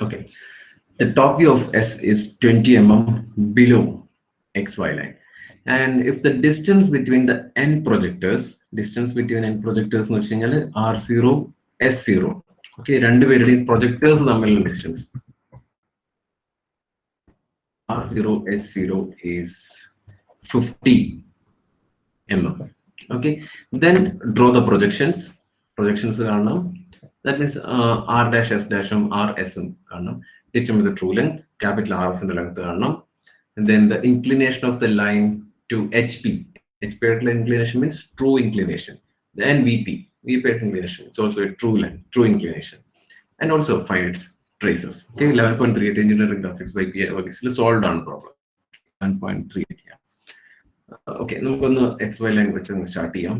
Okay. The top view of S is 20 mm below XY line. And if the distance between the end projectors, R0, S0. Okay, രണ്ട് projectors തമ്മിലുള്ള distance. R0, S0 is 50 mm. Okay, then draw the projections. Projections കാണണം. That means R dash, S dash, R, S കാണണം. Determine the true length. Capital R is in the length കാണണം. And then the inclination of the line to HP. HP inclination means true inclination. Then VP. VP inclination. It's also a true line, true inclination. And also find its traces. Okay, 11.38 engineering graphics by PI solved on problem. 11.38. Yeah. Okay, നമുക്കൊന്ന് XY line വെച്ച് start ചെയ്യാം.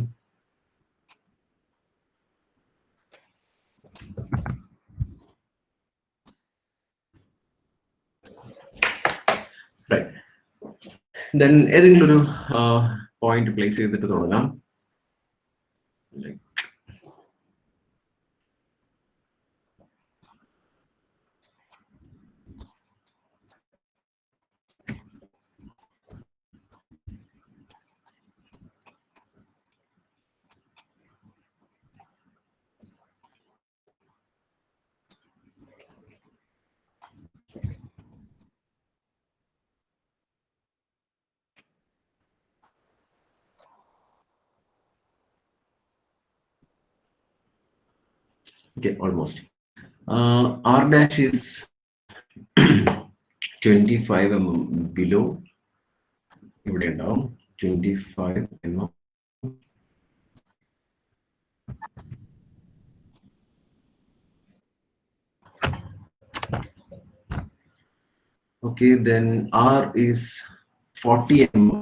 Right. Then ഏതെങ്കിലും ഒരു point place ചെയ്തിട്ട് തുടങ്ങാം. Like okay, almost. R dash is 25 mm below. ഇവിടെ ഉണ്ടാവും 25 mm. Okay, then R is 40 mm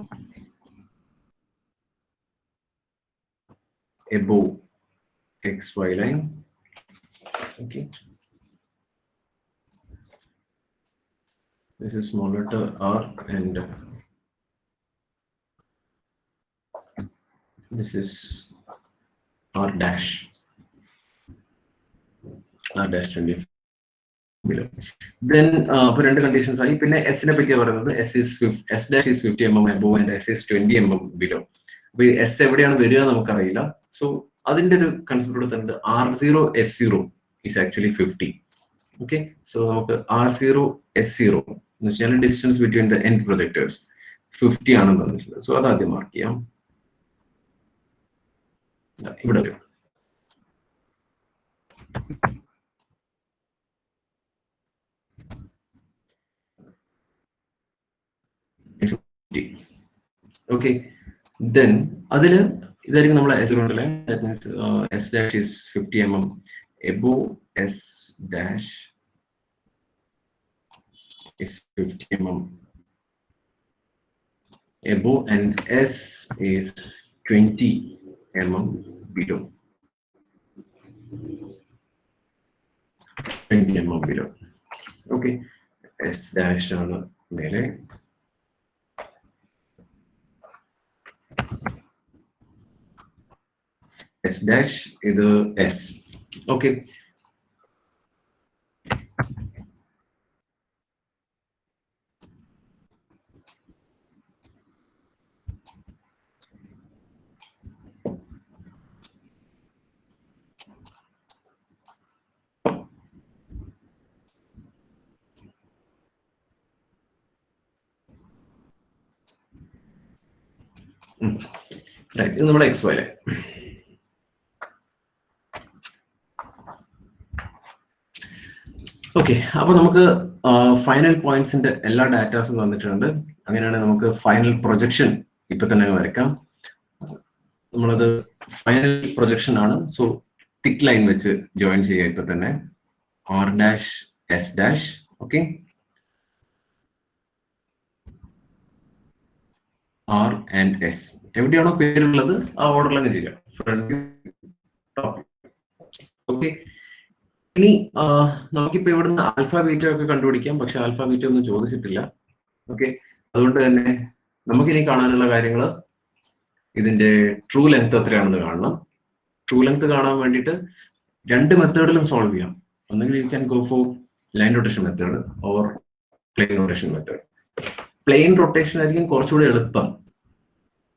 above XY line. Okay. This is small letter R and this is R dash. R dash 25 below. Then for two conditions, S dash is 50 mm above and S is 20 mm below. S so concept R0 S0 is actually 50. Okay, so R0 S0 distance between the end projectors 50 ആണെന്ന്. So അതാദ്യം mark ചെയ്യാം. ഇവിടെ വരും. Okay, then അതില് ഇതായിരിക്കും നമ്മളെ S കൊണ്ടല്ലേ. That means S dash is 50 mm above S dash is 50 mm above and S is 20 mm below. 20 mm below. Okay, S dash ആണ് മേലെ. S dash is S. Okay. Right, ഇത് നമ്മുടെ XY line. Okay, അപ്പൊ നമുക്ക് final പോയിന്റ്സിന്റെ എല്ലാ ഡാറ്റാസും തന്നിട്ടുണ്ട്. അങ്ങനെയാണെങ്കിൽ നമുക്ക് ഫൈനൽ പ്രൊജക്ഷൻ ഇപ്പൊ തന്നെ വരയ്ക്കാം. നമ്മളത് ഫൈനൽ പ്രൊജക്ഷൻ ആണ്. സോ തിക്ക് ലൈൻ വെച്ച് ജോയിൻ ചെയ്യാം ഇപ്പൊ തന്നെ. R dash S dash. Okay, R and S എവിടെയാണോ പേരുള്ളത് ആ ഓർഡറിലങ്ങ് ചെയ്യാം. Front top. ഓക്കെ, ഇനി നമുക്കിപ്പോ ഇവിടുന്ന് ആൽഫ ബീറ്റ ഒക്കെ കണ്ടുപിടിക്കാം. പക്ഷെ ആൽഫ ബീറ്റ ഒന്നും ചോദിച്ചിട്ടില്ല. ഓക്കെ, അതുകൊണ്ട് തന്നെ നമുക്കിനി കാണാനുള്ള കാര്യങ്ങൾ ഇതിന്റെ ട്രൂ ലെങ്ത് എത്രയാണെന്ന് കാണണം. ട്രൂ ലെങ്ത് കാണാൻ വേണ്ടിയിട്ട് രണ്ട് മെത്തേഡിലും സോൾവ് ചെയ്യാം. ഒന്നെങ്കിൽ you can go for line rotation method or plain rotation method. Plain rotation ആയിരിക്കും കുറച്ചുകൂടി എളുപ്പം,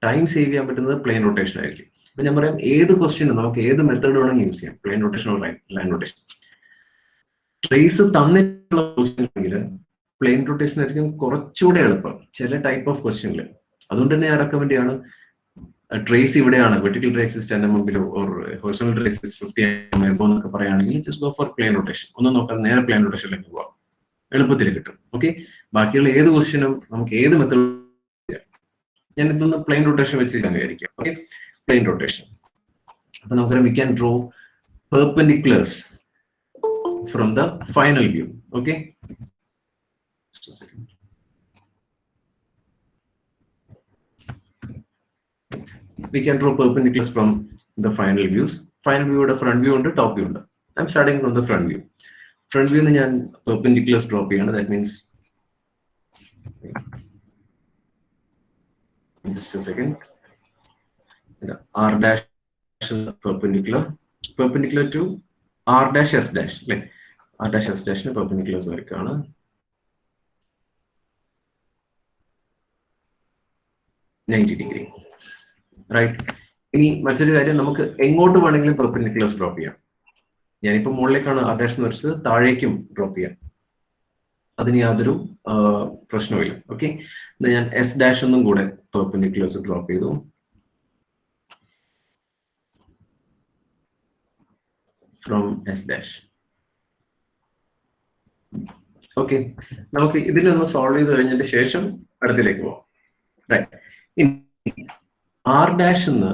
ടൈം സേവ് ചെയ്യാൻ പറ്റുന്നത് പ്ലെയിൻ റൊട്ടേഷൻ ആയിരിക്കും. അപ്പൊ ഞാൻ പറയാം, ഏത് ക്വസ്റ്റ്യനും നമുക്ക് ഏത് മെത്തേഡ് വേണമെങ്കിൽ യൂസ് ചെയ്യാം, plain rotation or line rotation. Trace തന്നിട്ടുള്ള ക്വസ്റ്റ്യൻ ആണെങ്കിൽ പ്ലെയിൻ റൊട്ടേഷൻ ആയിരിക്കും കുറച്ചുകൂടെ എളുപ്പം ചില ടൈപ്പ് ഓഫ് ക്വസ്റ്റ്യനിൽ. അതുകൊണ്ട് തന്നെ ഞാൻ റെക്കമെൻഡ് ചെയ്യാണ്, ട്രേസ് ഇവിടെയാണ്, vertical trace 10 mm below or horizontal trace 50 mm above എന്നൊക്കെ പറയുകയാണെങ്കിൽ just go for plain rotation. ഒന്നും നോക്കാതെ നേരെ പ്ലെയിൻ റൊട്ടേഷനിലേക്ക് പോവാം, എളുപ്പത്തിൽ കിട്ടും. ഓക്കെ, ബാക്കിയുള്ള ഏത് ക്വസ്റ്റ്യനും നമുക്ക് ഏത് മെത്തേഡ്, ഞാൻ ഇതൊന്ന് പ്ലെയിൻ റൊട്ടേഷൻ വെച്ച് വിചാരിക്കാം. Okay, plane rotation. അപ്പൊ നമുക്കറിയാം, we can draw perpendiculars from the final view. Okay, just a second. We can draw perpendiculars from the final views. Final view the front view and top view. I'm starting from the front view. Front view ഞാൻ perpendiculars drop ചെയ്യാണ്. That means, just a second. R dash perpendicular to R dash S dash. Like R dash S dash perpendiculars വരയ്ക്കാണ്. -90°. Right. ഇനി മറ്റൊരു കാര്യം, നമുക്ക് എങ്ങോട്ട് വേണമെങ്കിലും പെർപെൻഡിക്കുലർസ് drop ചെയ്യാം. ഞാനിപ്പോൾ മുകളിലേക്കാണ് ആർ ഡാഷ് എന്ന് വരച്ചത്, താഴേക്കും ഡ്രോപ്പ് ചെയ്യാം, അതിന് യാതൊരു പ്രശ്നവുമില്ല. ഓക്കെ, ഞാൻ എസ് ഡാഷ് ഒന്നും കൂടെ പെർപെൻഡിക്കുലർസ് ഡ്രോപ്പ് ചെയ്തു. From S dash. ഓക്കെ, നമുക്ക് ഇതിലൊന്ന് സോൾവ് ചെയ്ത് കഴിഞ്ഞതിന് ശേഷം അടുത്തിലേക്ക് പോവാം. റൈറ്റ്. ഇനി ആർ ഡാഷ് എന്ന്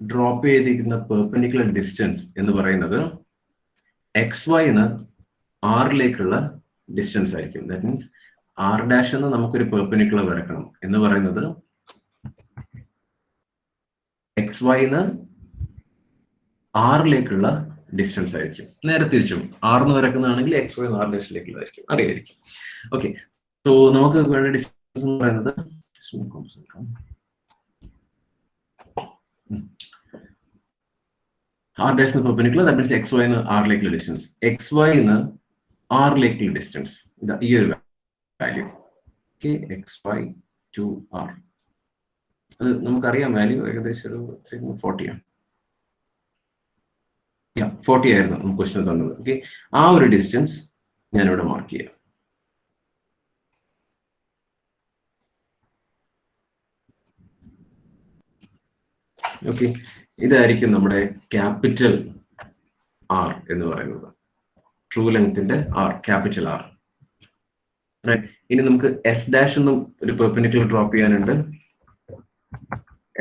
ഡ്രോപ്പ് ചെയ്തിരിക്കുന്ന പെർപെൻഡിക്കുലർ ഡിസ്റ്റൻസ് എന്ന് പറയുന്നത് എക്സ് വൈന്ന് ആറിലേക്കുള്ള ഡിസ്റ്റൻസ് ആയിരിക്കും. ദാറ്റ് മീൻസ് ആർ ഡാഷ് എന്ന് നമുക്കൊരു പെർപെൻഡിക്കുലർ വരക്കണം എന്ന് പറയുന്നത് എക്സ് വൈന്ന് ആറിലേക്കുള്ള ഡിസ്റ്റൻസ് ആയിരിക്കും. നേരെ തിരിച്ചും ആർ എന്ന് വരക്കുന്നതാണെങ്കിൽ എക്സ് വൈ ആർ ഡാഷിലേക്കുള്ളതായിരിക്കും, അറിയായിരിക്കും. ഓക്കെ, സോ നമുക്ക് വേണ്ട ഡിസ്റ്റൻസ് എന്ന് പറയുന്നത് R dash is perpendicular, that means xy in r like distance. Xy in r like distance. The year value. Okay, xy to r. നമുക്കറിയാം വാല്യൂ ഏകദേശം ഒരു 40 ആണ്. 40 ആയിരുന്നു നമുക്ക് ക്വസ്റ്റ്യൻ തന്നത്. ഓക്കെ, ആ ഒരു ഡിസ്റ്റൻസ് ഞാനിവിടെ മാർക്ക് ചെയ്യാം. ഓക്കെ, ഇതായിരിക്കും നമ്മുടെ ക്യാപിറ്റൽ ആർ എന്ന് പറയുന്നത്, ട്രൂ ലെങ്ത്തിന്റെ ആർ, ക്യാപിറ്റൽ ആർ. റൈറ്റ്. ഇനി നമുക്ക് എസ് ഡാഷ് എന്നും ഒരു പെർപെൻഡിക്കുലർ ഡ്രോപ്പ് ചെയ്യാനുണ്ട്.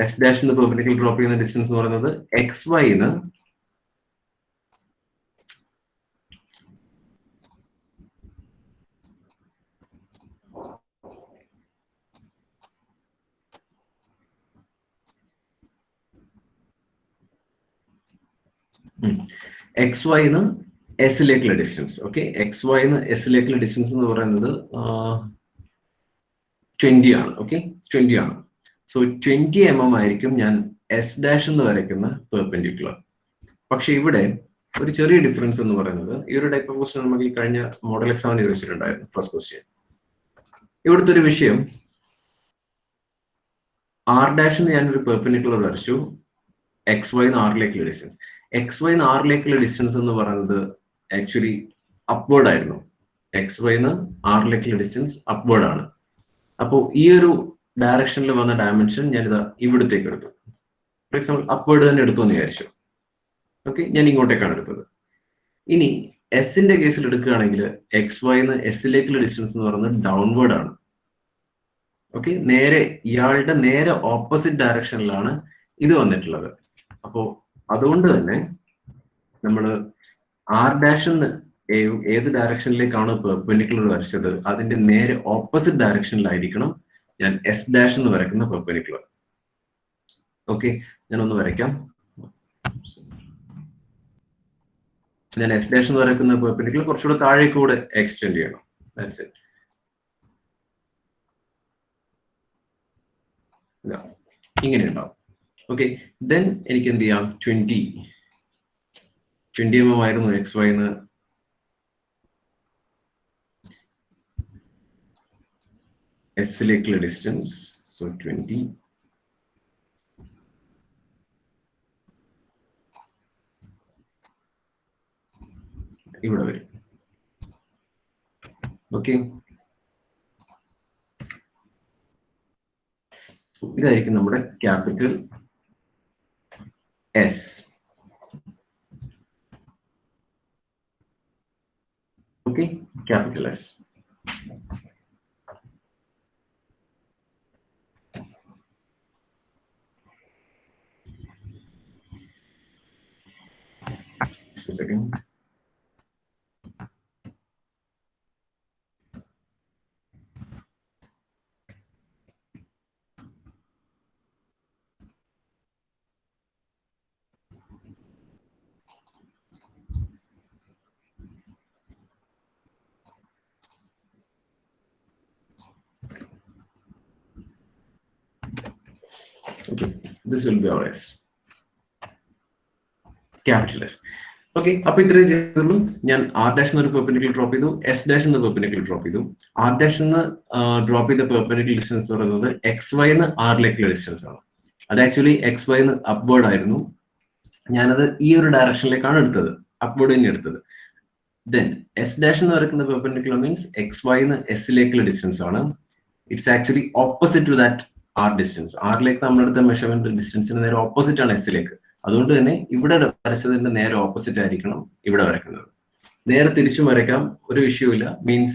എസ് ഡാഷ് എന്ന് പെർപെൻഡിക്കുലർ ഡ്രോപ്പ് ചെയ്യുന്ന ഡിസ്റ്റൻസ് എന്ന് പറയുന്നത് എക്സ് വൈന്ന് എക്സ് വൈന്ന് എസിലേക്കുള്ള ഡിസ്റ്റൻസ്. ഓക്കെ, എക്സ് വൈന്ന് എസിലേക്കുള്ള ഡിസ്റ്റൻസ് എന്ന് പറയുന്നത് 20 ആണ്. ഓക്കെ, 20 ആണ്. സോ 20 mm ആയിരിക്കും ഞാൻ എസ് ഡാഷ് എന്ന് വരയ്ക്കുന്ന പെർപെൻഡിക്കുലർ. പക്ഷെ ഇവിടെ ഒരു ചെറിയ ഡിഫറൻസ് എന്ന് പറയുന്നത്, ഈ ഒരു ടൈപ്പ് ഓഫ് ക്വസ്റ്റ്യൻ നമുക്ക് ഈ കഴിഞ്ഞ മോഡൽ എക്സാമിന് ചോദിച്ചിട്ടുണ്ടായിരുന്നു, ഫസ്റ്റ് ക്വസ്റ്റ്യൻ. ഇവിടുത്തെ ഒരു വിഷയം, ആർ ഡാഷ് എന്ന് ഞാനൊരു പെർപെൻഡിക്കുലർ വരച്ചു, എക്സ് വൈന്ന് ആറിലേക്കുള്ള ഡിസ്റ്റൻസ്. എക്സ് വൈന്ന് ആറിലേക്കുള്ള ഡിസ്റ്റൻസ് എന്ന് പറയുന്നത് ആക്ച്വലി അപ്വേർഡ് ആയിരുന്നു. എക്സ് വൈന്ന് ആറിലേക്കുള്ള ഡിസ്റ്റൻസ് അപ്വേർഡ് ആണ്. അപ്പോൾ ഈ ഒരു ഡയറക്ഷനിൽ വന്ന ഡയമെൻഷൻ ഞാനിത് ഇവിടത്തേക്ക് എടുത്തു. ഫോർ എക്സാമ്പിൾ അപ്വേർഡ് തന്നെ എടുത്തു എന്ന് വിചാരിച്ചു. ഓക്കെ, ഞാൻ ഇങ്ങോട്ടേക്കാണ് എടുത്തത്. ഇനി എസിന്റെ കേസിൽ എടുക്കുകയാണെങ്കിൽ എക്സ് വൈന്ന് എസിലേക്കുള്ള ഡിസ്റ്റൻസ് എന്ന് പറയുന്നത് ഡൗൺവേർഡ് ആണ്. ഓക്കെ, നേരെ ഇയാളുടെ നേരെ ഓപ്പോസിറ്റ് ഡയറക്ഷനിലാണ് ഇത് വന്നിട്ടുള്ളത്. അപ്പോൾ അതുകൊണ്ട് തന്നെ നമ്മൾ ആർ ഡാഷ് ഏത് ഡയറക്ഷനിലേക്കാണ് പെർപെൻഡിക്കുലർ വരച്ചത്, അതിന്റെ നേരെ ഓപ്പോസിറ്റ് ഡയറക്ഷനിലായിരിക്കണം ഞാൻ എസ് ഡാഷ് എന്ന് വരയ്ക്കുന്ന പെർപെൻഡിക്കുലർ. ഓക്കെ, ഞാനൊന്ന് വരയ്ക്കാം. ഞാൻ എസ് ഡാഷ് എന്ന് വരയ്ക്കുന്ന പെർപെൻഡിക്കുലർ കുറച്ചുകൂടെ താഴേക്കൂടെ എക്സ്റ്റെൻഡ് ചെയ്യണം. That's it. ഇങ്ങനെ ഉണ്ടാവും. ഓക്കെ, ദെൻ എനിക്ക് എന്ത് ചെയ്യാം, 20 mm ആയിരുന്നു എക്സ് വൈന്ന് എസിലേക്കുള്ള ഡിസ്റ്റൻസ്. സോ 20. ഇവിടെ വരും. ഓക്കെ, ഇതായിരിക്കും നമ്മുടെ capital S. Okay, capital S. Just a second. Okay, this will be our S. Capital S. Okay, അപ്പൊ ഇത്രയും ചെയ്തുള്ളൂ. ഞാൻ ആർ ഡാഷ് എന്നൊരു പെർപെൻഡിക്കുലർ ഡ്രോപ്പ് ചെയ്തു, എസ് ഡാഷ് എന്ന പെർപെൻഡിക്കുലർ ഡ്രോപ്പ് ചെയ്തു. ആർ ഡാഷ് എന്ന് ഡ്രോപ്പ് ചെയ്ത പെർപെൻഡിക്കുലർ ഡിസ്റ്റൻസ് എന്ന് പറയുന്നത് എക്സ് വൈ എന്ന് ആറിലേക്കുള്ള ഡിസ്റ്റൻസ് ആണ്. അത് ആക്ച്വലി എക്സ് വൈ എന്ന് അപ്വേർഡ് ആയിരുന്നു. ഞാനത് ഈ ഒരു ഡയറക്ഷനിലേക്കാണ് എടുത്തത്, അപ്വേർഡ് തന്നെ എടുത്തത്. ദെൻ എസ് ഡാഷ് എന്ന് പറയുന്ന പെർപെൻഡിക്കുലർ മീൻസ് എക്സ് വൈ എന്ന് എസിലേക്കുള്ള ഡിസ്റ്റൻസ് ആണ്. It's actually opposite to that R distance. ആറിലേക്ക് നമ്മളെടുത്ത മെഷർമെന്റ് ഡിസ്റ്റൻസിന് നേരെ ഓപ്പോസിറ്റ് ആണ് എസിലേക്ക്. അതുകൊണ്ട് തന്നെ ഇവിടെ വരച്ചതിന്റെ നേരെ ഓപ്പോസിറ്റ് ആയിരിക്കണം ഇവിടെ വരയ്ക്കുന്നത്. നേരെ തിരിച്ചും വരയ്ക്കാം, ഒരു വിഷയമില്ല. മീൻസ്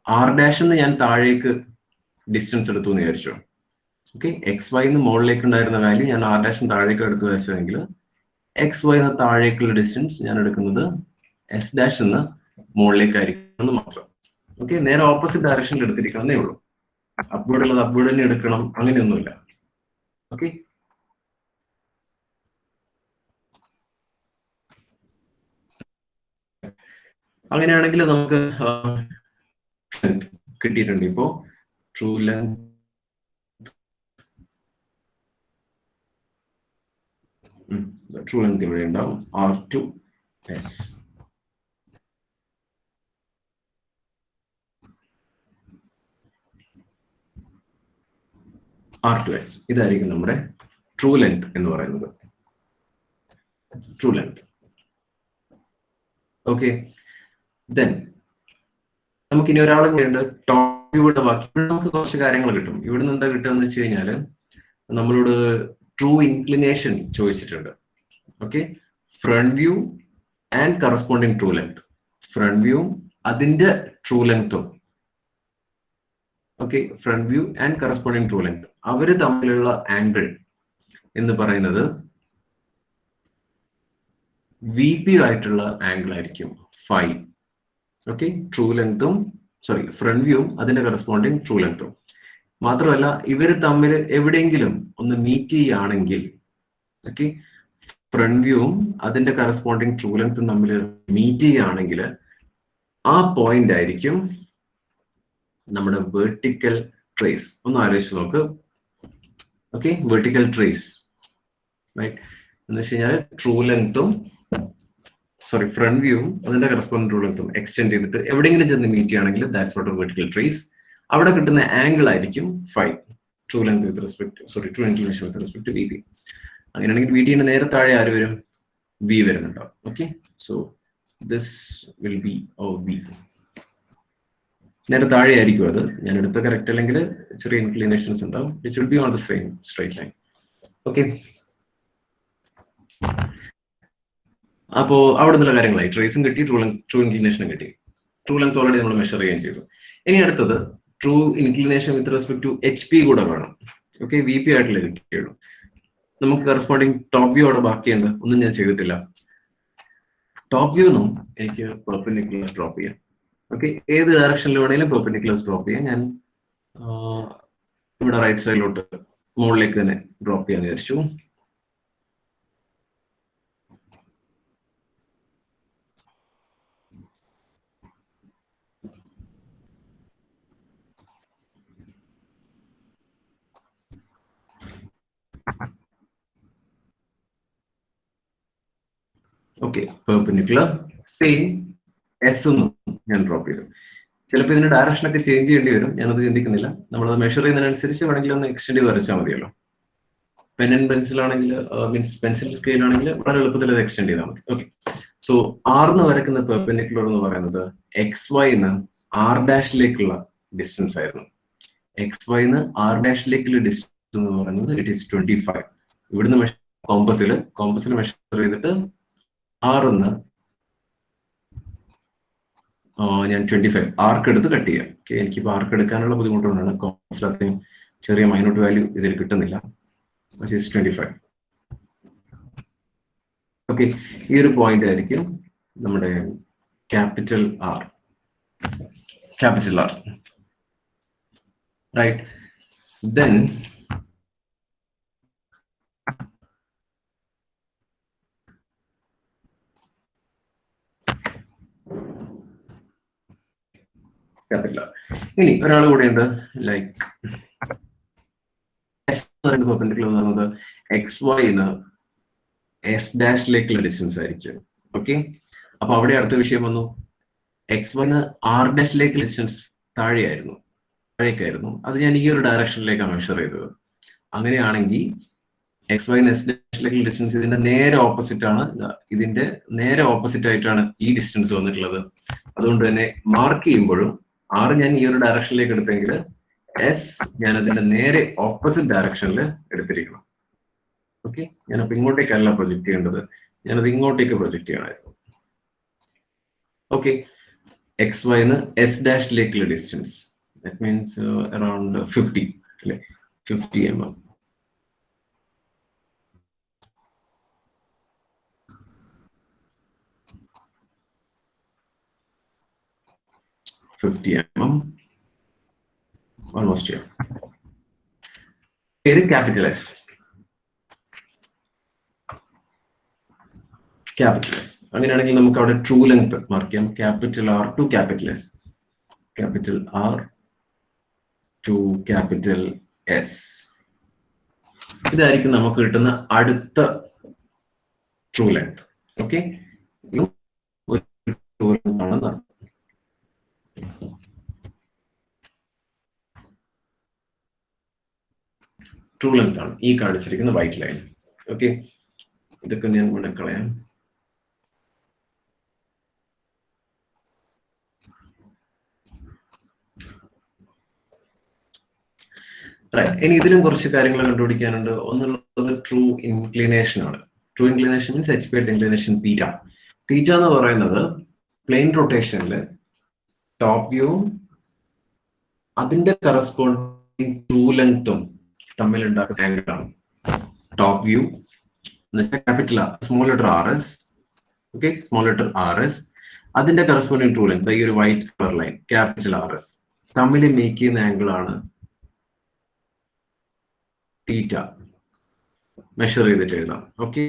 ആർ ഡാഷ് എന്ന് ഞാൻ താഴേക്ക് ഡിസ്റ്റൻസ് എടുത്തു എന്ന് വിചാരിച്ചു. ഓക്കെ, എക്സ് വൈ എന്ന് മുകളിലേക്ക് ഉണ്ടായിരുന്ന വാല്യൂ ഞാൻ ആർ ഡാഷിന് താഴേക്ക് എടുത്തു വരച്ചതെങ്കിൽ എക്സ് വൈ എന്ന താഴേക്കുള്ള ഡിസ്റ്റൻസ് ഞാൻ എടുക്കുന്നത് എസ് ഡാഷ് എന്ന് മുകളിലേക്കായിരിക്കണം എന്ന് മാത്രം. ഓക്കെ, നേരെ ഓപ്പോസിറ്റ് ഡയറക്ഷനിൽ എടുത്തിരിക്കണമെന്നേ ഉള്ളൂ. അപ്വേർഡ് ഉള്ളത് അപ്വേർഡ് തന്നെ എടുക്കണം, അങ്ങനെയൊന്നുമില്ല. ഓക്കെ, അങ്ങനെയാണെങ്കിൽ നമുക്ക് കിട്ടിയിട്ടുണ്ട്. ഇപ്പോ ട്രൂ ലെങ്ത് ഇവിടെ ഉണ്ടാവും R2S. R2S ഇതായിരിക്കും നമ്മുടെ ട്രൂ ലെങ്ത് എന്ന് പറയുന്നത്. True length. ഓക്കെ, ദെൻ നമുക്ക് ഇനി ഒരാളെ കൂടെ ടോപ്പ് വ്യൂയുടെ ബാക്കി നമുക്ക് കുറച്ച് കാര്യങ്ങൾ കിട്ടും. ഇവിടെ നിന്ന് എന്താ കിട്ടുക എന്ന് വെച്ച് കഴിഞ്ഞാല് നമ്മളോട് ട്രൂ ഇൻക്ലിനേഷൻ ചോദിച്ചിട്ടുണ്ട്. Okay, front view and corresponding true length. Front view അതിന്റെ ട്രൂ ലെങ്ത്തും, okay, front view and corresponding true length അവര് തമ്മിലുള്ള ആംഗിൾ എന്ന് പറയുന്നത് വി പി ആയിട്ടുള്ള ആംഗിൾ ആയിരിക്കും ഫൈ. ഓക്കെ, ട്രൂ ലെങ്ത്തും ഫ്രണ്ട് വ്യൂവും അതിന്റെ കറസ്പോണ്ടിങ് ട്രൂ ലെങ്ത്തും. മാത്രമല്ല ഇവര് തമ്മിൽ എവിടെയെങ്കിലും ഒന്ന് മീറ്റ് ചെയ്യുകയാണെങ്കിൽ, ഓക്കെ, ഫ്രണ്ട് വ്യൂവും അതിന്റെ കറസ്പോണ്ടിങ് ട്രൂ ലെങ്ത്തും തമ്മിൽ മീറ്റ് ചെയ്യുകയാണെങ്കിൽ ആ പോയിന്റ് ആയിരിക്കും നമ്മുടെ വെർട്ടിക്കൽ ട്രേസ്. ഒന്ന് ആലോചിച്ച് നോക്ക്. ഓക്കെ, വെർട്ടിക്കൽ ട്രേസ് റൈറ്റ് എന്ന് വെച്ച് കഴിഞ്ഞാൽ ട്രൂ ലെങ്ത്തും ഫ്രണ്ട് വ്യൂവും അതിന്റെ കറസ്പോണ്ടിങ് ട്രൂ ലെങ്ത്തും എക്സ്റ്റെൻഡ് ചെയ്തിട്ട് എവിടെയെങ്കിലും ചെന്ന് മീറ്റ് ചെയ്യുകയാണെങ്കിൽ ദാറ്റ്സ് വാട്ട് വെർട്ടിക്കൽ ട്രേസ്. അവിടെ കിട്ടുന്ന ആംഗിൾ ആയിരിക്കും phi. True length with respect true inclination with respect to V P. അങ്ങനെയാണെങ്കിൽ വി ഡിന്റെ നേരെ താഴെ ആര് വരും? വി വരുന്നുണ്ടാവും. Okay, so this will be O V. നേരെ താഴെ ആയിരിക്കും അത്. ഞാൻ എടുത്ത കറക്റ്റ് അല്ലെങ്കിൽ ചെറിയ ഇൻക്ലിനേഷൻസ് ഉണ്ടാവും. It will be on the same straight line. Okay, അപ്പോ അവിടെ നിന്നുള്ള കാര്യങ്ങളായി. ട്രേസും കിട്ടി, ട്രൂ ഇൻക്ലിനേഷനും കിട്ടി. ട്രൂ ലെങ്ത് ഓൾറെഡി നമ്മൾ മെഷർ ചെയ്യുകയും ചെയ്തു. ഇനി അടുത്തത് true inclination with respect to H P കൂടെ വേണം. ഓക്കെ, വി പി ആയിട്ടുള്ള കിട്ടിയുള്ളൂ. നമുക്ക് കറസ്പോണ്ടിങ് ടോപ്പ് വ്യൂ അവിടെ ബാക്കിയുണ്ട്, ഒന്നും ഞാൻ ചെയ്തിട്ടില്ല. ടോപ്പ് വ്യൂ ഒന്നും എനിക്ക് പെർപെൻഡിക്കുലർ ഡ്രോപ്പ് ചെയ്യാം. ഓക്കെ, ഏത് ഡയറക്ഷനിൽ വേണമെങ്കിലും പെർപെൻഡിക്കുലർ ഡ്രോപ്പ് ചെയ്യാം. ഞാൻ ഇവിടെ റൈറ്റ് സൈഡിലോട്ട് മുകളിലേക്ക് തന്നെ ഡ്രോപ്പ് ചെയ്യാൻ വിചാരിച്ചു. ഓക്കെ, പെർപെൻഡിക്കുലർ സെയിം എസ് എന്നും ഞാൻ ഡ്രോപ്പ് ചെയ്തു. ചിലപ്പോൾ ഇതിന്റെ ഡയറക്ഷൻ ഒക്കെ ചേഞ്ച് ചെയ്യേണ്ടി വരും, ഞാനത് ചിന്തിക്കുന്നില്ല. നമ്മളത് മെഷർ ചെയ്യുന്നതിനനുസരിച്ച് വേണമെങ്കിൽ ഒന്ന് എക്സ്റ്റെൻഡ് ചെയ്ത് വരച്ചാൽ മതിയല്ലോ. പെൻ ആൻഡ് പെൻസിൽ ആണെങ്കിൽ, മീൻസ് പെൻസിൽ സ്കെയിൽ ആണെങ്കിൽ വളരെ എളുപ്പത്തിൽ അത് എക്സ്റ്റെൻഡ് ചെയ്താൽ മതി. ഓക്കെ, സോ ആർന്ന് വരയ്ക്കുന്ന പെർപെൻഡിക്കുലർ എന്ന് പറയുന്നത് എക്സ് വൈന്ന് ആർ ഡാഷിലേക്കുള്ള ഡിസ്റ്റൻസ് ആയിരുന്നു. എക്സ് വൈന്ന് ആർ ഡാഷിലേക്കുള്ള ഡിസ്റ്റൻസ് എന്ന് പറയുന്നത് ഇറ്റ് ഈസ് 25. ഇവിടുന്ന് കോമ്പസിൽ മെഷർ ചെയ്തിട്ട് ആർന്ന് ഞാൻ 25 ആർക്ക് എടുത്ത് കട്ട് ചെയ്യാം. ഓക്കെ, എനിക്കിപ്പോൾ ആർക്ക് എടുക്കാനുള്ള ബുദ്ധിമുട്ടുകൊണ്ടാണ് കോമ്പസിൽ അത്രയും ചെറിയ മൈനോട്ട് വാല്യൂ ഇതിൽ കിട്ടുന്നില്ല. 25. ഓക്കെ, ഈ ഒരു പോയിന്റ് ആയിരിക്കും നമ്മുടെ capital R. Right. Then capital R. ഇനി ഒരാൾ കൂടെ ഉണ്ട്, ലൈക്ക് പെർപെൻഡിക്കുലർ എന്ന് പറയുന്നത് എക്സ് വൈന്ന് എസ് ഡാഷിലേക്കുള്ള ഡിസ്റ്റൻസ് ആയിരിക്കും. ഓക്കെ, അപ്പൊ അവിടെ അടുത്ത വിഷയം വന്നു, എക്സ് വൈന്ന് ആർ ഡാഷിലേക്ക് ഡിസ്റ്റൻസ് താഴേക്കായിരുന്നു. അത് ഞാൻ ഈ ഒരു ഡയറക്ഷനിലേക്കാണ് മെഷർ ചെയ്തത്. അങ്ങനെയാണെങ്കിൽ എക്സ് വൈന്ന് എസ് ഡാഷിലേക്കുള്ള ഡിസ്റ്റൻസ് ഇതിന്റെ നേരെ ഓപ്പോസിറ്റ് ആണ്. ഇതിന്റെ നേരെ ഓപ്പോസിറ്റ് ആയിട്ടാണ് ഈ ഡിസ്റ്റൻസ് വന്നിട്ടുള്ളത്. അതുകൊണ്ട് തന്നെ മാർക്ക് ചെയ്യുമ്പോഴും ആർ ഞാൻ ഈ ഒരു ഡയറക്ഷനിലേക്ക് എടുത്തെങ്കിൽ എസ് ഞാൻ അതിന്റെ നേരെ ഓപ്പോസിറ്റ് ഡയറക്ഷനിൽ എടുത്തിരിക്കണം. ഓക്കെ, ഞാനപ്പോ ഇങ്ങോട്ടേക്കല്ല പ്രൊജക്ട് ചെയ്യേണ്ടത്, ഞാനത് ഇങ്ങോട്ടേക്ക് പ്രൊജക്ട് ചെയ്യണമായിരുന്നു. ഓക്കെ, എക്സ് വൈന്ന് എസ് ഡാഷിലേക്കുള്ള ഡിസ്റ്റൻസ് ദാറ്റ് മീൻസ് അറൌണ്ട് 50 അല്ലെ, 50 mm. Almost here. ഇത് ക്യാപിറ്റൽ എസ്. അങ്ങനെയാണെങ്കിൽ നമുക്ക് അവിടെ ട്രൂ ലെങ്ത് മാർക്ക് ചെയ്യാം. Capital R to capital S. Capital R to capital S. ഇതായിരിക്കും നമുക്ക് കിട്ടുന്ന അടുത്ത true length. Okay, true length ആണ്. ട്രൂ ലെങ്ത് ആണ് ഈ കാണിച്ചിരിക്കുന്ന വൈറ്റ് ലൈൻ. ഓക്കെ, ഇതൊക്കെ ഞാൻ ഇവിടെ കളയാം. ഇനി ഇതിലും കുറച്ച് കാര്യങ്ങൾ കണ്ടുപിടിക്കാനുണ്ട്. ഒന്നുള്ളത് ട്രൂ ഇൻക്ലിനേഷൻ ആണ്. True inclination means H P inclination theta. Theta എന്ന് പറയുന്നത് പ്ലെയിൻ റൊട്ടേഷനിൽ ടോപ്പ് വ്യൂവും അതിന്റെ കറസ്പോണ്ടിങ് ട്രൂ ലെങ്ത്തും തമ്മിൽ ഉണ്ടാക്കുന്ന ആംഗിൾ ആണ് top view. Capital R, small letter R S. Okay, small letter R S അതിന്റെ കറസ്പോണ്ടിങ് ട്രൂ ലെങ്ത് ഈ ഒരു white colour line capital R S തമ്മിൽ മേക്ക് ചെയ്യുന്ന ആംഗിൾ ആണ് തീറ്റ. മെഷർ ചെയ്തിട്ട് എഴുതാം. ഓക്കെ,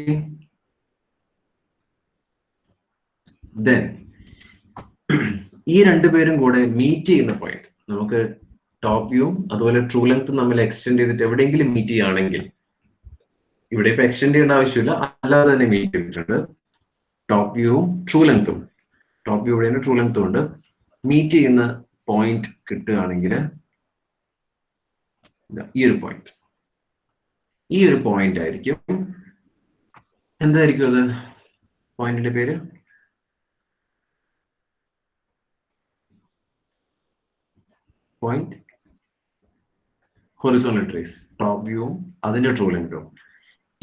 ദെൻ ഈ രണ്ടുപേരും കൂടെ മീറ്റ് ചെയ്യുന്ന പോയിന്റ് നമുക്ക് ടോപ്പ് വ്യൂവും അതുപോലെ ട്രൂ ലെങ്ത്തും തമ്മിൽ എക്സ്റ്റെൻഡ് ചെയ്തിട്ട് എവിടെയെങ്കിലും മീറ്റ് ചെയ്യുകയാണെങ്കിൽ, ഇവിടെ ഇപ്പൊ എക്സ്റ്റെൻഡ് ചെയ്യേണ്ട ആവശ്യമില്ല, അല്ലാതെ തന്നെ മീറ്റ് ചെയ്തിട്ടുണ്ട്. ടോപ്പ് വ്യൂവും ട്രൂ ലെങ്ത്തും, ടോപ്പ് വ്യൂ ഇവിടെയാണ്, ട്രൂ ലെങ്ത്തും ഉണ്ട്. മീറ്റ് ചെയ്യുന്ന പോയിന്റ് കിട്ടുകയാണെങ്കിൽ ഈ ഒരു പോയിന്റ് ആയിരിക്കും. എന്തായിരിക്കും അത്? പോയിന്റിന്റെ പേര് പോയിന്റ് ഹൊറിസോണ്ടൽ ട്രേസ്. ടോപ്പ് വ്യൂവും അതിന്റെ ട്രൂ ലെങ്ത്തും.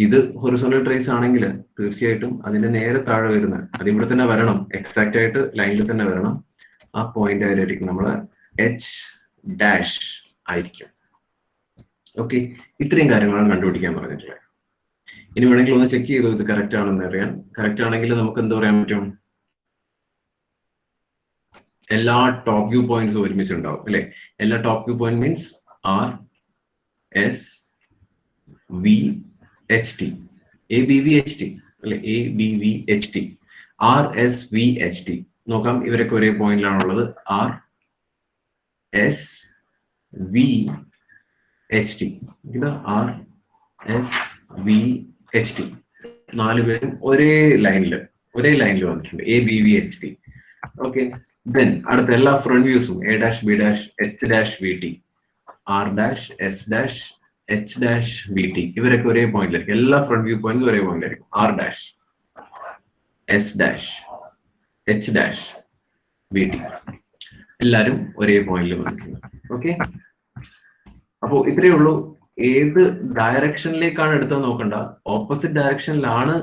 ഇത് ഹൊറിസോണ്ടൽ ട്രേസ് ആണെങ്കിൽ തീർച്ചയായിട്ടും അതിന്റെ നേരെ താഴെ വരുന്ന, അത് ഇവിടെ തന്നെ വരണം, എക്സാക്ട് ആയിട്ട് ലൈനിൽ തന്നെ വരണം. ആ പോയിന്റ് ആയിരിക്കും നമ്മള് എച്ച് ഡാഷ് ആയിരിക്കും. ഓക്കെ, ഇത്രയും കാര്യങ്ങളാണ് കണ്ടുപിടിക്കാൻ പറഞ്ഞിട്ടുള്ളത്. ഇനി വേണമെങ്കിൽ ഒന്ന് ചെക്ക് ചെയ്തു ഇത് കറക്റ്റ് ആണെന്ന് അറിയാൻ. കറക്റ്റ് ആണെങ്കിൽ നമുക്ക് എന്ത് പറയാൻ പറ്റും? എല്ലാ ടോപ്പ് വ്യൂ പോയിന്റ്സും ഒരുമിച്ച് ഉണ്ടാവും അല്ലെ. എല്ലാ top view point means R S V H T, A B V H T അല്ലെ, A B V H T, R S V H T. നോക്കാം, ഇവരൊക്കെ ഒരേ പോയിന്റിലാണുള്ളത്. R S V H T, ഇത് R S V H T, നാലുപേരും ഒരേ ലൈനിൽ വന്നിട്ടുണ്ട്, A B V H T. Okay, Then അടുത്ത എല്ലാ ഫ്രണ്ട് വ്യൂസും A dash B dash H dash V T R dash S dash H dash V T ഇവരൊക്കെ ഒരേ പോയിന്റിലായിരിക്കും. എല്ലാ ഫ്രണ്ട് വ്യൂ പോയിന്റ്സും ഒരേ പോയിന്റിലായിരിക്കും. R dash S dash H dash V T എല്ലാരും ഒരേ പോയിന്റിൽ വന്നിട്ടുണ്ട്. ഓക്കെ, അപ്പോ ഇത്രയേ ഉള്ളൂ. ഏത് ഡയറക്ഷനിലേക്കാണ് എടുത്തത് നോക്കണ്ട, ഓപ്പോസിറ്റ് ഡയറക്ഷനിലാണ്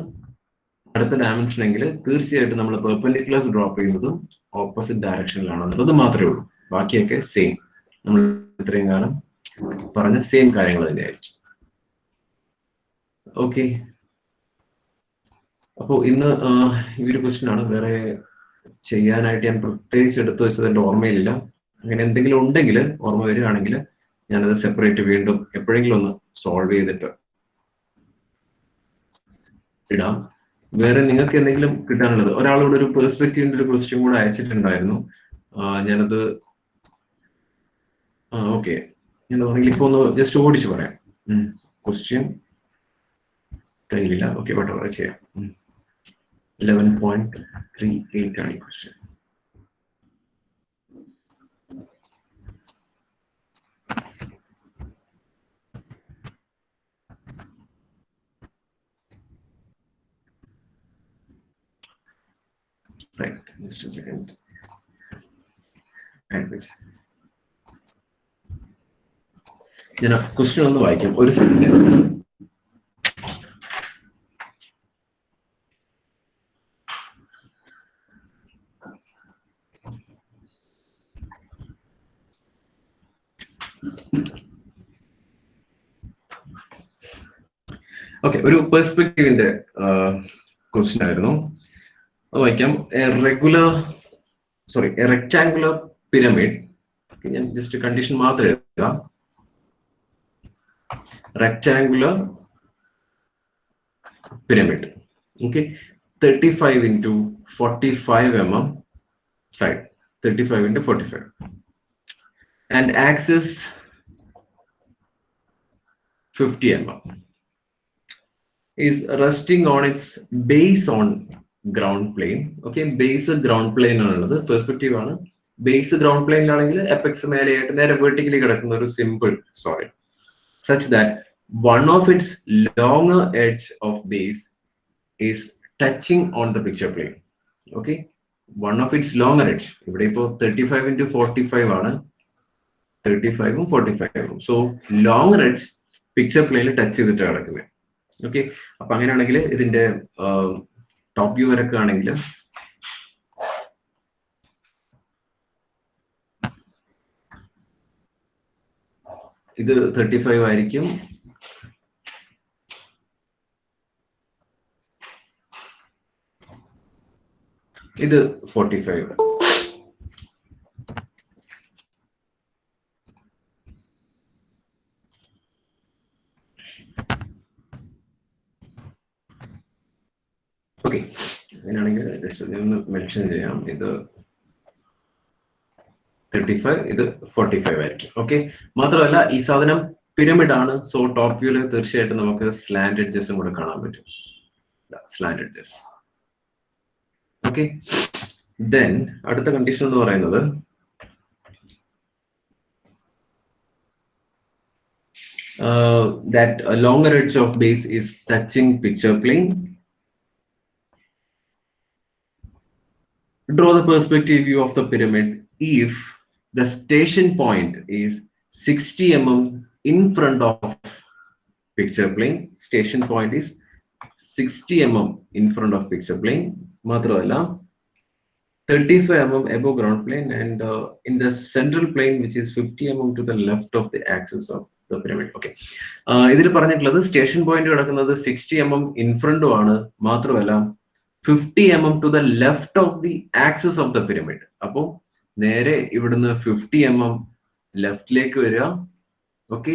അടുത്ത ഡയമെൻഷൻ എങ്കിൽ തീർച്ചയായിട്ടും നമ്മൾ പെർപെൻഡിക്കുലർ ഡ്രോപ്പ് ചെയ്യുന്നതും ഓപ്പോസിറ്റ് ഡയറക്ഷനിലാണെന്നുള്ളത് മാത്രമേ ഉള്ളൂ. ബാക്കിയൊക്കെ സെയിം, നമ്മൾ ഇത്രയും കാലം പറഞ്ഞ സെയിം കാര്യങ്ങൾ തന്നെയായിരിക്കും. ഓക്കെ, അപ്പോൾ ഇന്ന് ഈ ഒരു ക്വസ്റ്റ്യൻ ആണ്. വേറെ ചെയ്യാനായിട്ട് ഞാൻ പ്രത്യേകിച്ച് എടുത്തു വെച്ചത് എൻ്റെ ഓർമ്മയിലില്ല. അങ്ങനെ എന്തെങ്കിലും ഉണ്ടെങ്കിൽ ഓർമ്മ വരികയാണെങ്കിൽ ഞാനത് സെപ്പറേറ്റ് വീണ്ടും എപ്പോഴെങ്കിലും ഒന്ന് സോൾവ് ചെയ്തിട്ട് ഇടാം. വേറെ നിങ്ങൾക്ക് എന്തെങ്കിലും കിട്ടാനുള്ളത്? ഒരാളോട് ഒരു പെർസ്പെക്റ്റീവിന്റെ ഒരു ക്വസ്റ്റ്യൻ കൂടെ അയച്ചിട്ടുണ്ടായിരുന്നു. ഞാനത് ഓക്കെ, ഞാൻ പറഞ്ഞെങ്കിൽ ഇപ്പൊ ഒന്ന് ജസ്റ്റ് ഓടിച്ച് പറയാം. ക്വസ്റ്റ്യൻ കയ്യിലില്ല. ഓക്കെ, വട്ടവർ ചെയ്യാം. 11.38 ആണ് ഈ question. Right, just a second. ഞാൻ ക്വസ്റ്റ്യൻ ഒന്ന് വായിക്കാം, ഒരു സെക്കൻഡ്. ഓക്കെ, ഒരു പെർസ്പെക്റ്റീവിന്റെ ക്വസ്റ്റ്യൻ ആയിരുന്നു. വായിക്കാം. Rectangular pyramid. ഞാൻ ജസ്റ്റ് കണ്ടീഷൻ മാത്രം എഴുതാം. rectangular pyramid, okay, 35 into 45 mm side, 35 into 45, and axis 50 mm, is resting on its base on ground plane. Okay, base ground plane ആണുള്ളത്, പെർസ്പെക്റ്റീവ് ആണ്. ബേസ് ഗ്രൗണ്ട് പ്ലെയിനിലാണെങ്കിൽ എപെക്സ് മേലെയായിട്ട് നേരെ vertically കിടക്കുന്ന ഒരു simple solid, such that one of its longer edge of base is touching on the picture plane. Okay, one of its longer edge. ഇവിടെ ഇപ്പോൾ 35 into 45 ആണ്, 35 ഉം 45 ഉം. സോ ലോങ്ങർ എഡ്ജ് പിക്ചർ പ്ലെയിനിൽ touch ചെയ്തിട്ട് കിടക്കുന്നത്. ഓക്കെ, അപ്പൊ അങ്ങനെയാണെങ്കിൽ ഇതിന്റെ ടോപ്പ് വ്യൂ വരൊക്കെ ആണെങ്കിൽ ഇത് 35 ആയിരിക്കും, ഇത് 45. ഓക്കെ, അങ്ങനെയാണെങ്കിൽ ജസ്റ്റ് ഒന്ന് മെൻഷൻ ചെയ്യാം. ഇത് 35, ഇത് 45 ആയിരിക്കും. ഓക്കെ, മാത്രമല്ല ഈ സാധനം പിരമിഡ് ആണ്. സോ ടോപ്പ് വ്യൂല് തീർച്ചയായിട്ടും നമുക്ക് സ്ലാൻഡ് എഡ്ജസും കൂടെ കാണാൻ പറ്റും, സ്ലാൻഡ് എഡ്ജസ്. ഓക്കെ, ദെൻ അടുത്ത കണ്ടീഷൻ എന്ന് പറയുന്നത് that a longer edge of base is touching picture plane. Draw the perspective view of the pyramid if the station point is 60 mm in front of picture plane. Station point is 60 mm in front of picture plane. Matravalla 35 mm above ground plane, and in the central plane, which is 50 mm to the left of the axis of the pyramid. Okay, ഇതിൽ പറഞ്ഞിട്ടുള്ളത് station point കിടക്കുന്നത് 60 mm in front ആണ്, മാത്രമല്ല 50 mm to the left of the axis of the pyramid. അപ്പോ നേരെ ഇവിടുന്ന് 50 mm ലെഫ്റ്റിലേക്ക് വരിക. ഓക്കെ,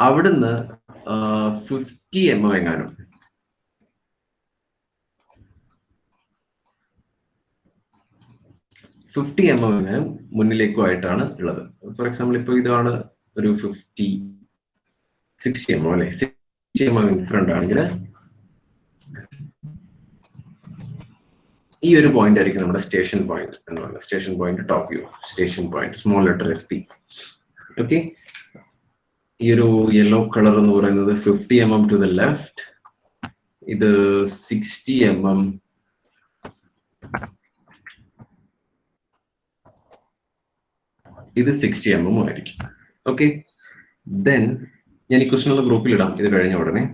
അവിടുന്ന് 50 mm എങ്ങാനും $50 mm മുന്നിലേക്കുമായിട്ടാണ് ഉള്ളത്. ഫോർ എക്സാമ്പിൾ ഇപ്പോൾ ഇതാണ് ഒരു 60 mm അല്ലെ, 60 mm ഇൻ ഫ്രണ്ട് ആണെങ്കിൽ ഈ ഒരു പോയിന്റ് ആയിരിക്കും നമ്മുടെ സ്റ്റേഷൻ പോയിന്റ് എന്ന് പറയുന്നത്. Station point top view, station point small letter SP. Okay, ഈ ഒരു യെല്ലോ കളർ എന്ന് പറയുന്നത് 50 mm ടു ദ ലെഫ്റ്റ്, ഇത് 60 mm, ഇത് 60 mm ആയിരിക്കും. ഓക്കെ, ദെൻ ഞാൻ ഈ ക്വസ്റ്റൻ ഉള്ള ഗ്രൂപ്പിൽ ഇടാം ഇത് കഴിഞ്ഞ ഉടനെ.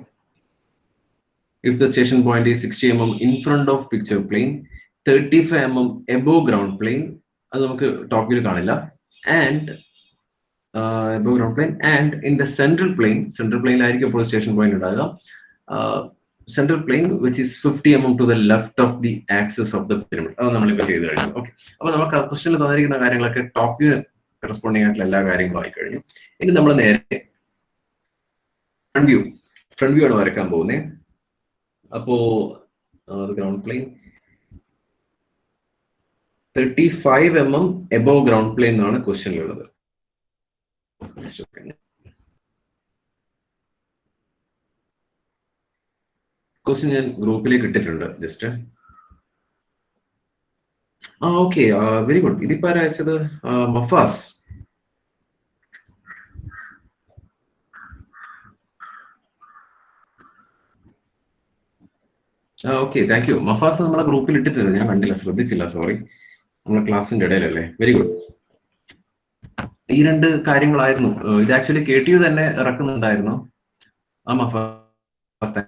If the station point is 60 mm in front of picture plane, 35 mm above ground plane, അത് നമുക്ക് ടോപ്പ് വ്യൂ കാണില്ല, and above ground plane, and in the central plane ആയിരിക്കും ഇപ്പോൾ സ്റ്റേഷൻ പോയിന്റ് ഉണ്ടാകുക, central plane which is 50 mm to the left of the axis of the pyramid. അത് നമ്മളിപ്പോൾ ചെയ്തു കഴിഞ്ഞു. ഓക്കെ, അപ്പോൾ നമുക്ക് ആ ക്വസ്റ്റനിൽ തന്നിരിക്കുന്ന കാര്യങ്ങളൊക്കെ ടോപ്പ് വ്യൂ കറസ്പോണ്ടിങ് ആയിട്ടുള്ള എല്ലാ കാര്യങ്ങളും ആയി കഴിഞ്ഞു. ഇനി നമ്മൾ നേരെ ഫ്രണ്ട് വ്യൂ ആണ് വരയ്ക്കാൻ പോകുന്നത്. അപ്പോ ground plain 35 mm above ground plain എന്നാണ് ക്വസ്റ്റ്യനിലുള്ളത്. ക്വസ്റ്റ്യൻ ഞാൻ ഗ്രൂപ്പിലേക്ക് ഇട്ടിട്ടുണ്ട് ജസ്റ്റ്. Okay, very good. ഇതിപ്പോ ആരാ അയച്ചത്? Mafas. Okay, thank you. Mafas നമ്മളെ ഗ്രൂപ്പിൽ ഇട്ടിട്ടുണ്ട്, ഞാൻ കണ്ടില്ല, ശ്രദ്ധിച്ചില്ല, സോറി. നമ്മളെ ക്ലാസ്സിന്റെ ഇടയിലല്ലേ. Very good. ഈ രണ്ട് കാര്യങ്ങളായിരുന്നു. ഇത് ആക്ച്വലി KTU തന്നെ ഇറക്കുന്നുണ്ടായിരുന്നു. മഫാസ്,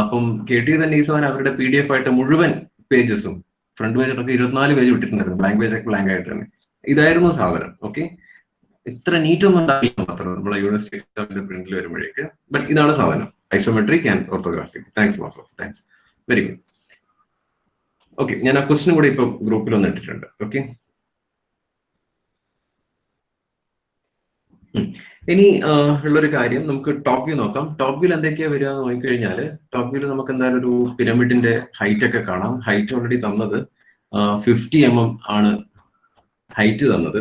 അപ്പം KTU തന്നെ ഈ സാധനം അവരുടെ PDF ആയിട്ട് മുഴുവൻ പേജസും ഫ്രണ്ട് പേജ് ഒക്കെ 24 പേജ് വിട്ടിട്ടുണ്ടായിരുന്നു. ബ്ലാങ്ക് പേജ് ഒക്കെ ബ്ലാങ്ക് ആയിട്ട് തന്നെ. ഇതായിരുന്നു സാധനം. ഓക്കെ, ഇത്ര നീറ്റ് ഒന്നും ഉണ്ടാവില്ല മാത്രം നമ്മളെ യൂണിവേഴ്സിറ്റി എക്സാമിന്റെ പ്രിന്റിൽ വരുമ്പോഴേക്ക്. ബട്ട് ഇതാണ് സാധനം, isometric and orthographic. Thanks Mafas, thanks, very good. Okay, ഞാൻ ആ ക്വസ്റ്റിനും കൂടെ ഇപ്പൊ ഗ്രൂപ്പിൽ ഒന്ന് ഇട്ടിട്ടുണ്ട്. ഓക്കെ, ഇനി ഉള്ളൊരു കാര്യം, നമുക്ക് ടോപ്പ് വ്യൂ നോക്കാം. ടോപ്പ് വ്യൂൽ എന്തൊക്കെയാ വരിക എന്ന് നോക്കിക്കഴിഞ്ഞാൽ, ടോപ്പ് വ്യൂല് നമുക്ക് എന്തായാലും ഒരു പിരമിഡിന്റെ ഹൈറ്റ് ഒക്കെ കാണാം. ഹൈറ്റ് ഓൾറെഡി തന്നത് 50 mm ആണ് ഹൈറ്റ് തന്നത്.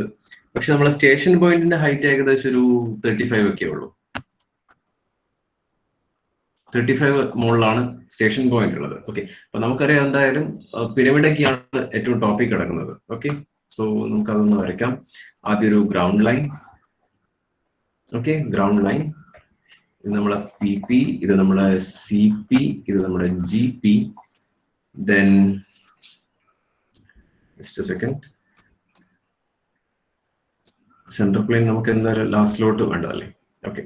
പക്ഷെ നമ്മളെ സ്റ്റേഷൻ പോയിന്റിന്റെ ഹൈറ്റ് ഏകദേശം ഒരു 35 ഒക്കെ ഉള്ളൂ. 35 മുകളിലാണ് സ്റ്റേഷൻ പോയിന്റ് ഉള്ളത്. ഓക്കെ, അപ്പൊ നമുക്കറിയാം എന്തായാലും പിരമിഡൊക്കെയാണ് ഏറ്റവും ടോപ്പിൽ കിടക്കുന്നത്. ഓക്കെ, സോ നമുക്ക് അതൊന്ന് വരയ്ക്കാം. ആദ്യം ഒരു ground line. Okay, ground line, ഇത് നമ്മളെ PP, ഇത് നമ്മളെ CP, ഇത് നമ്മുടെ GP. Then just a second, centre plane നമുക്ക് എന്തായാലും ലാസ്റ്റിലോട്ട് വേണ്ടതല്ലേ. ഓക്കെ,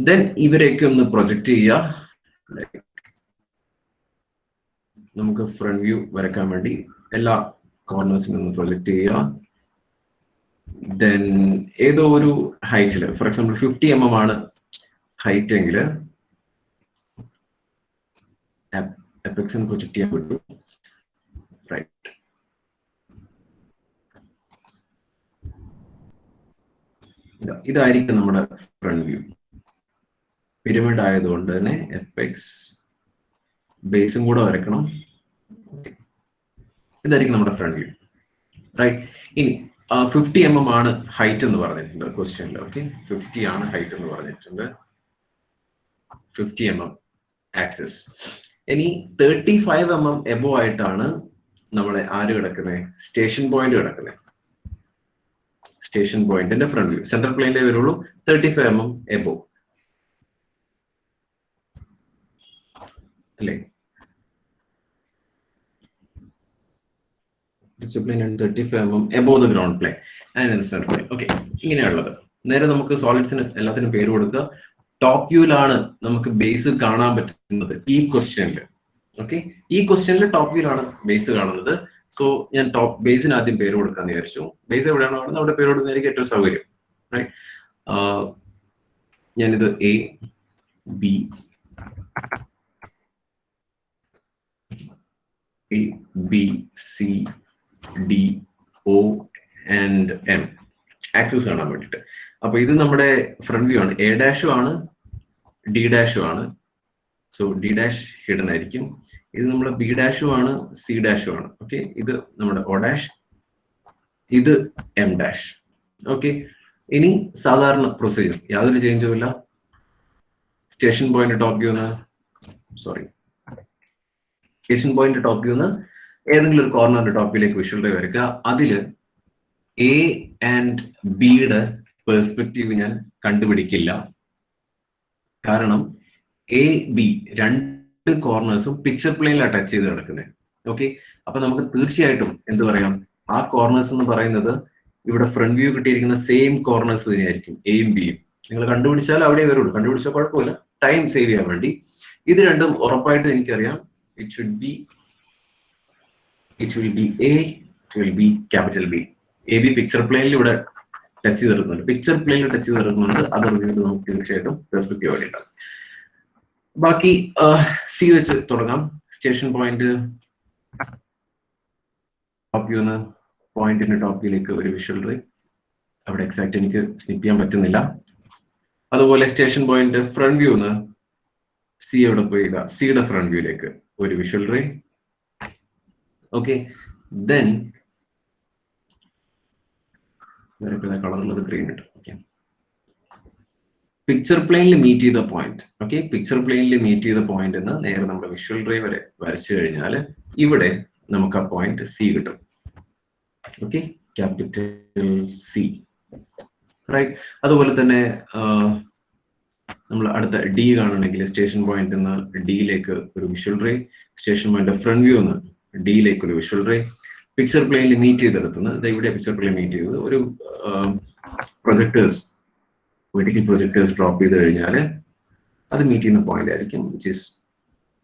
ദെൻ ഇവരെയൊക്കെ ഒന്ന് പ്രൊജക്ട് ചെയ്യുക. നമുക്ക് ഫ്രണ്ട് വ്യൂ വരയ്ക്കാൻ വേണ്ടി എല്ലാ കോർണേഴ്സിനും ഒന്ന് പ്രൊജക്ട് ചെയ്യുക. ദെൻ ഏതോ ഒരു ഹൈറ്റിൽ, ഫോർ എക്സാമ്പിൾ 50 mm ആണ് ഹൈറ്റ് എങ്കിൽ എപെക്സിന് പ്രൊജക്ട് ചെയ്യാൻ പറ്റും. റൈറ്റ്, ഇതായിരിക്കും നമ്മുടെ ഫ്രണ്ട് വ്യൂ. പിരമിഡ് ആയതുകൊണ്ട് തന്നെ എപെക്സ് ബേസും കൂടെ വരയ്ക്കണം. ഇതായിരിക്കും നമ്മുടെ ഫ്രണ്ട് വ്യൂ. റൈറ്റ്, ഇനി 50 mm ആണ് ഹൈറ്റ് എന്ന് പറഞ്ഞിട്ടുണ്ട് ക്വസ്റ്റ്യനിൽ. ഓക്കെ, 50 ആണ് ഹൈറ്റ് എന്ന് പറഞ്ഞിട്ടുണ്ട്, 50 mm ആക്സിസ്. ഇനി 35 mm എബോ ആയിട്ടാണ് നമ്മളെ ആര് കിടക്കുന്നത്? സ്റ്റേഷൻ പോയിന്റ് കിടക്കുന്നത്. സ്റ്റേഷൻ പോയിന്റിന്റെ ഫ്രണ്ട് വ്യൂ സെൻട്രൽ പ്ലെയിനിലേ വരുള്ളൂ, 35 mm എബോ അല്ലേ? Plane and 35 mm above the ground plane and in the center plane. Okay, ഇങ്ങനെയുള്ളത്. നേരെ നമുക്ക് സോളിഡ്സിന് എല്ലാത്തിനും പേര് കൊടുക്കുക. ടോപ്പ് വ്യൂലാണ് നമുക്ക് ബേസ് കാണാൻ പറ്റുന്നത് ഈ ക്വസ്റ്റ്യനിൽ. ഓക്കെ, ഈ ക്വസ്റ്റ്യനിൽ ടോപ്പ് വ്യൂലാണ് ബേസ് കാണുന്നത്. സോ ഞാൻ ടോപ്പ് ബേസിന് ആദ്യം പേര് കൊടുക്കാന്ന് വിചാരിച്ചു. ബേസ് എവിടെയാണോ കാണുന്നത് അവിടെ പേര് കൊടുക്കുന്നതായിരിക്കും ഏറ്റവും സൗകര്യം. റൈറ്റ്, ഞാനിത് ABCDO and M ആക്സിസ് കാണാൻ വേണ്ടിയിട്ട്. അപ്പൊ ഇത് നമ്മുടെ ഫ്രണ്ട് വ്യൂ ആണ്. A' ആണ്, D' ആണ്. സോ D' ഹിഡൻ ആയിരിക്കും. ഇത് നമ്മുടെ B' ആണ്, C' ആണ്. ഓക്കെ, ഇത് നമ്മുടെ O', ഇത് M'. ഓക്കെ, ഇനി സാധാരണ പ്രൊസീജിയർ, യാതൊരു ചേഞ്ചും ഇല്ല. Station point top view station point top view ഏതെങ്കിലും ഒരു കോർണറിന്റെ ടോപ്പിലേക്ക് വിഷ്വൽ റേ വരയ്ക്കുക. അതില് എ ആൻഡ് ബിയുടെ പെർസ്പെക്റ്റീവ് ഞാൻ കണ്ടുപിടിക്കില്ല. കാരണം എ ബി രണ്ട് കോർണേഴ്സും പിക്ചർ പ്ലെയിനിലാണ് ടച്ച് ചെയ്ത് കിടക്കുന്നത്. ഓക്കെ, അപ്പൊ നമുക്ക് തീർച്ചയായിട്ടും എന്ത് പറയാം, ആ കോർണേഴ്സ് എന്ന് പറയുന്നത് ഇവിടെ ഫ്രണ്ട് വ്യൂ കിട്ടിയിരിക്കുന്ന സെയിം കോർണേഴ്സ് തന്നെയായിരിക്കും, എയും ബിയും. നിങ്ങൾ കണ്ടുപിടിച്ചാൽ അവിടെ വരുള്ളൂ, കണ്ടുപിടിച്ചാൽ കുഴപ്പമില്ല, ടൈം സേവ് ചെയ്യാൻ വേണ്ടി. ഇത് രണ്ടും ഉറപ്പായിട്ടും എനിക്കറിയാം. It will B A, it will B capital B. A B picture പ്ലെയിനിൽ ഇവിടെ ടച്ച് ചെയ്ത് കിടക്കുന്നുണ്ട്, പിക്ചർ പ്ലെയിനിൽ ടച്ച് ചെയ്ത് കിടക്കുന്നുണ്ട്. അത് നമുക്ക് തീർച്ചയായിട്ടും പെർസ്പെക്റ്റീവ് വേണ്ടിയിട്ടാണ്. ബാക്കി സി വെച്ച് തുടങ്ങാം. സ്റ്റേഷൻ പോയിന്റ് ടോപ്പ് വ്യൂന്ന് പോയിന്റിന്റെ ടോപ്പ് വ്യൂയിലേക്ക് ഒരു വിഷ്വൽ റേ, അവിടെ എക്സാക്ട് എനിക്ക് സ്നിപ്പ് ചെയ്യാൻ പറ്റുന്നില്ല. അതുപോലെ സ്റ്റേഷൻ പോയിന്റ് ഫ്രണ്ട് വ്യൂന്ന് സി എവിടെ പോയി, സിയുടെ ഫ്രണ്ട് വ്യൂയിലേക്ക് ഒരു വിഷ്വൽ റേ. ഓക്കെ, ദെൻ കളറുള്ളത് ഗ്രീൻ ഇട്ട്. ഓക്കെ, പിക്ചർ പ്ലെയിനിൽ മീറ്റ് ചെയ്ത പോയിന്റ്. ഓക്കെ, പിക്ചർ പ്ലെയിനിൽ മീറ്റ് ചെയ്ത പോയിന്റ് എന്ന് നേരെ നമ്മൾ വിഷ്വൽ റേ വരെ വരച്ചു കഴിഞ്ഞാൽ ഇവിടെ നമുക്ക് ആ പോയിന്റ് സി കിട്ടും. Okay, capital C, right. അതുപോലെ തന്നെ നമ്മൾ അടുത്ത ഡി കാണണമെങ്കിൽ സ്റ്റേഷൻ പോയിന്റ് നിന്ന് ഡിയിലേക്ക് ഒരു visual ray, station point front view നിന്ന് ഡിയിലേക്ക് ഒരു വിഷ്വൽ റേ. പിക്ചർ പ്ലെയിനിൽ മീറ്റ് ചെയ്തെടുത്തുന്നത് ഇവിടെ പിക്ചർ പ്ലെയിൻ മീറ്റ് ചെയ്തത് ഒരു പ്രൊജക്ടേഴ്സ്, വെർട്ടിക്കൽ പ്രൊജക്ടേഴ്സ് ഡ്രോപ്പ് ചെയ്ത് കഴിഞ്ഞാൽ അത് മീറ്റ് ചെയ്യുന്ന പോയിന്റ് ആയിരിക്കും, which is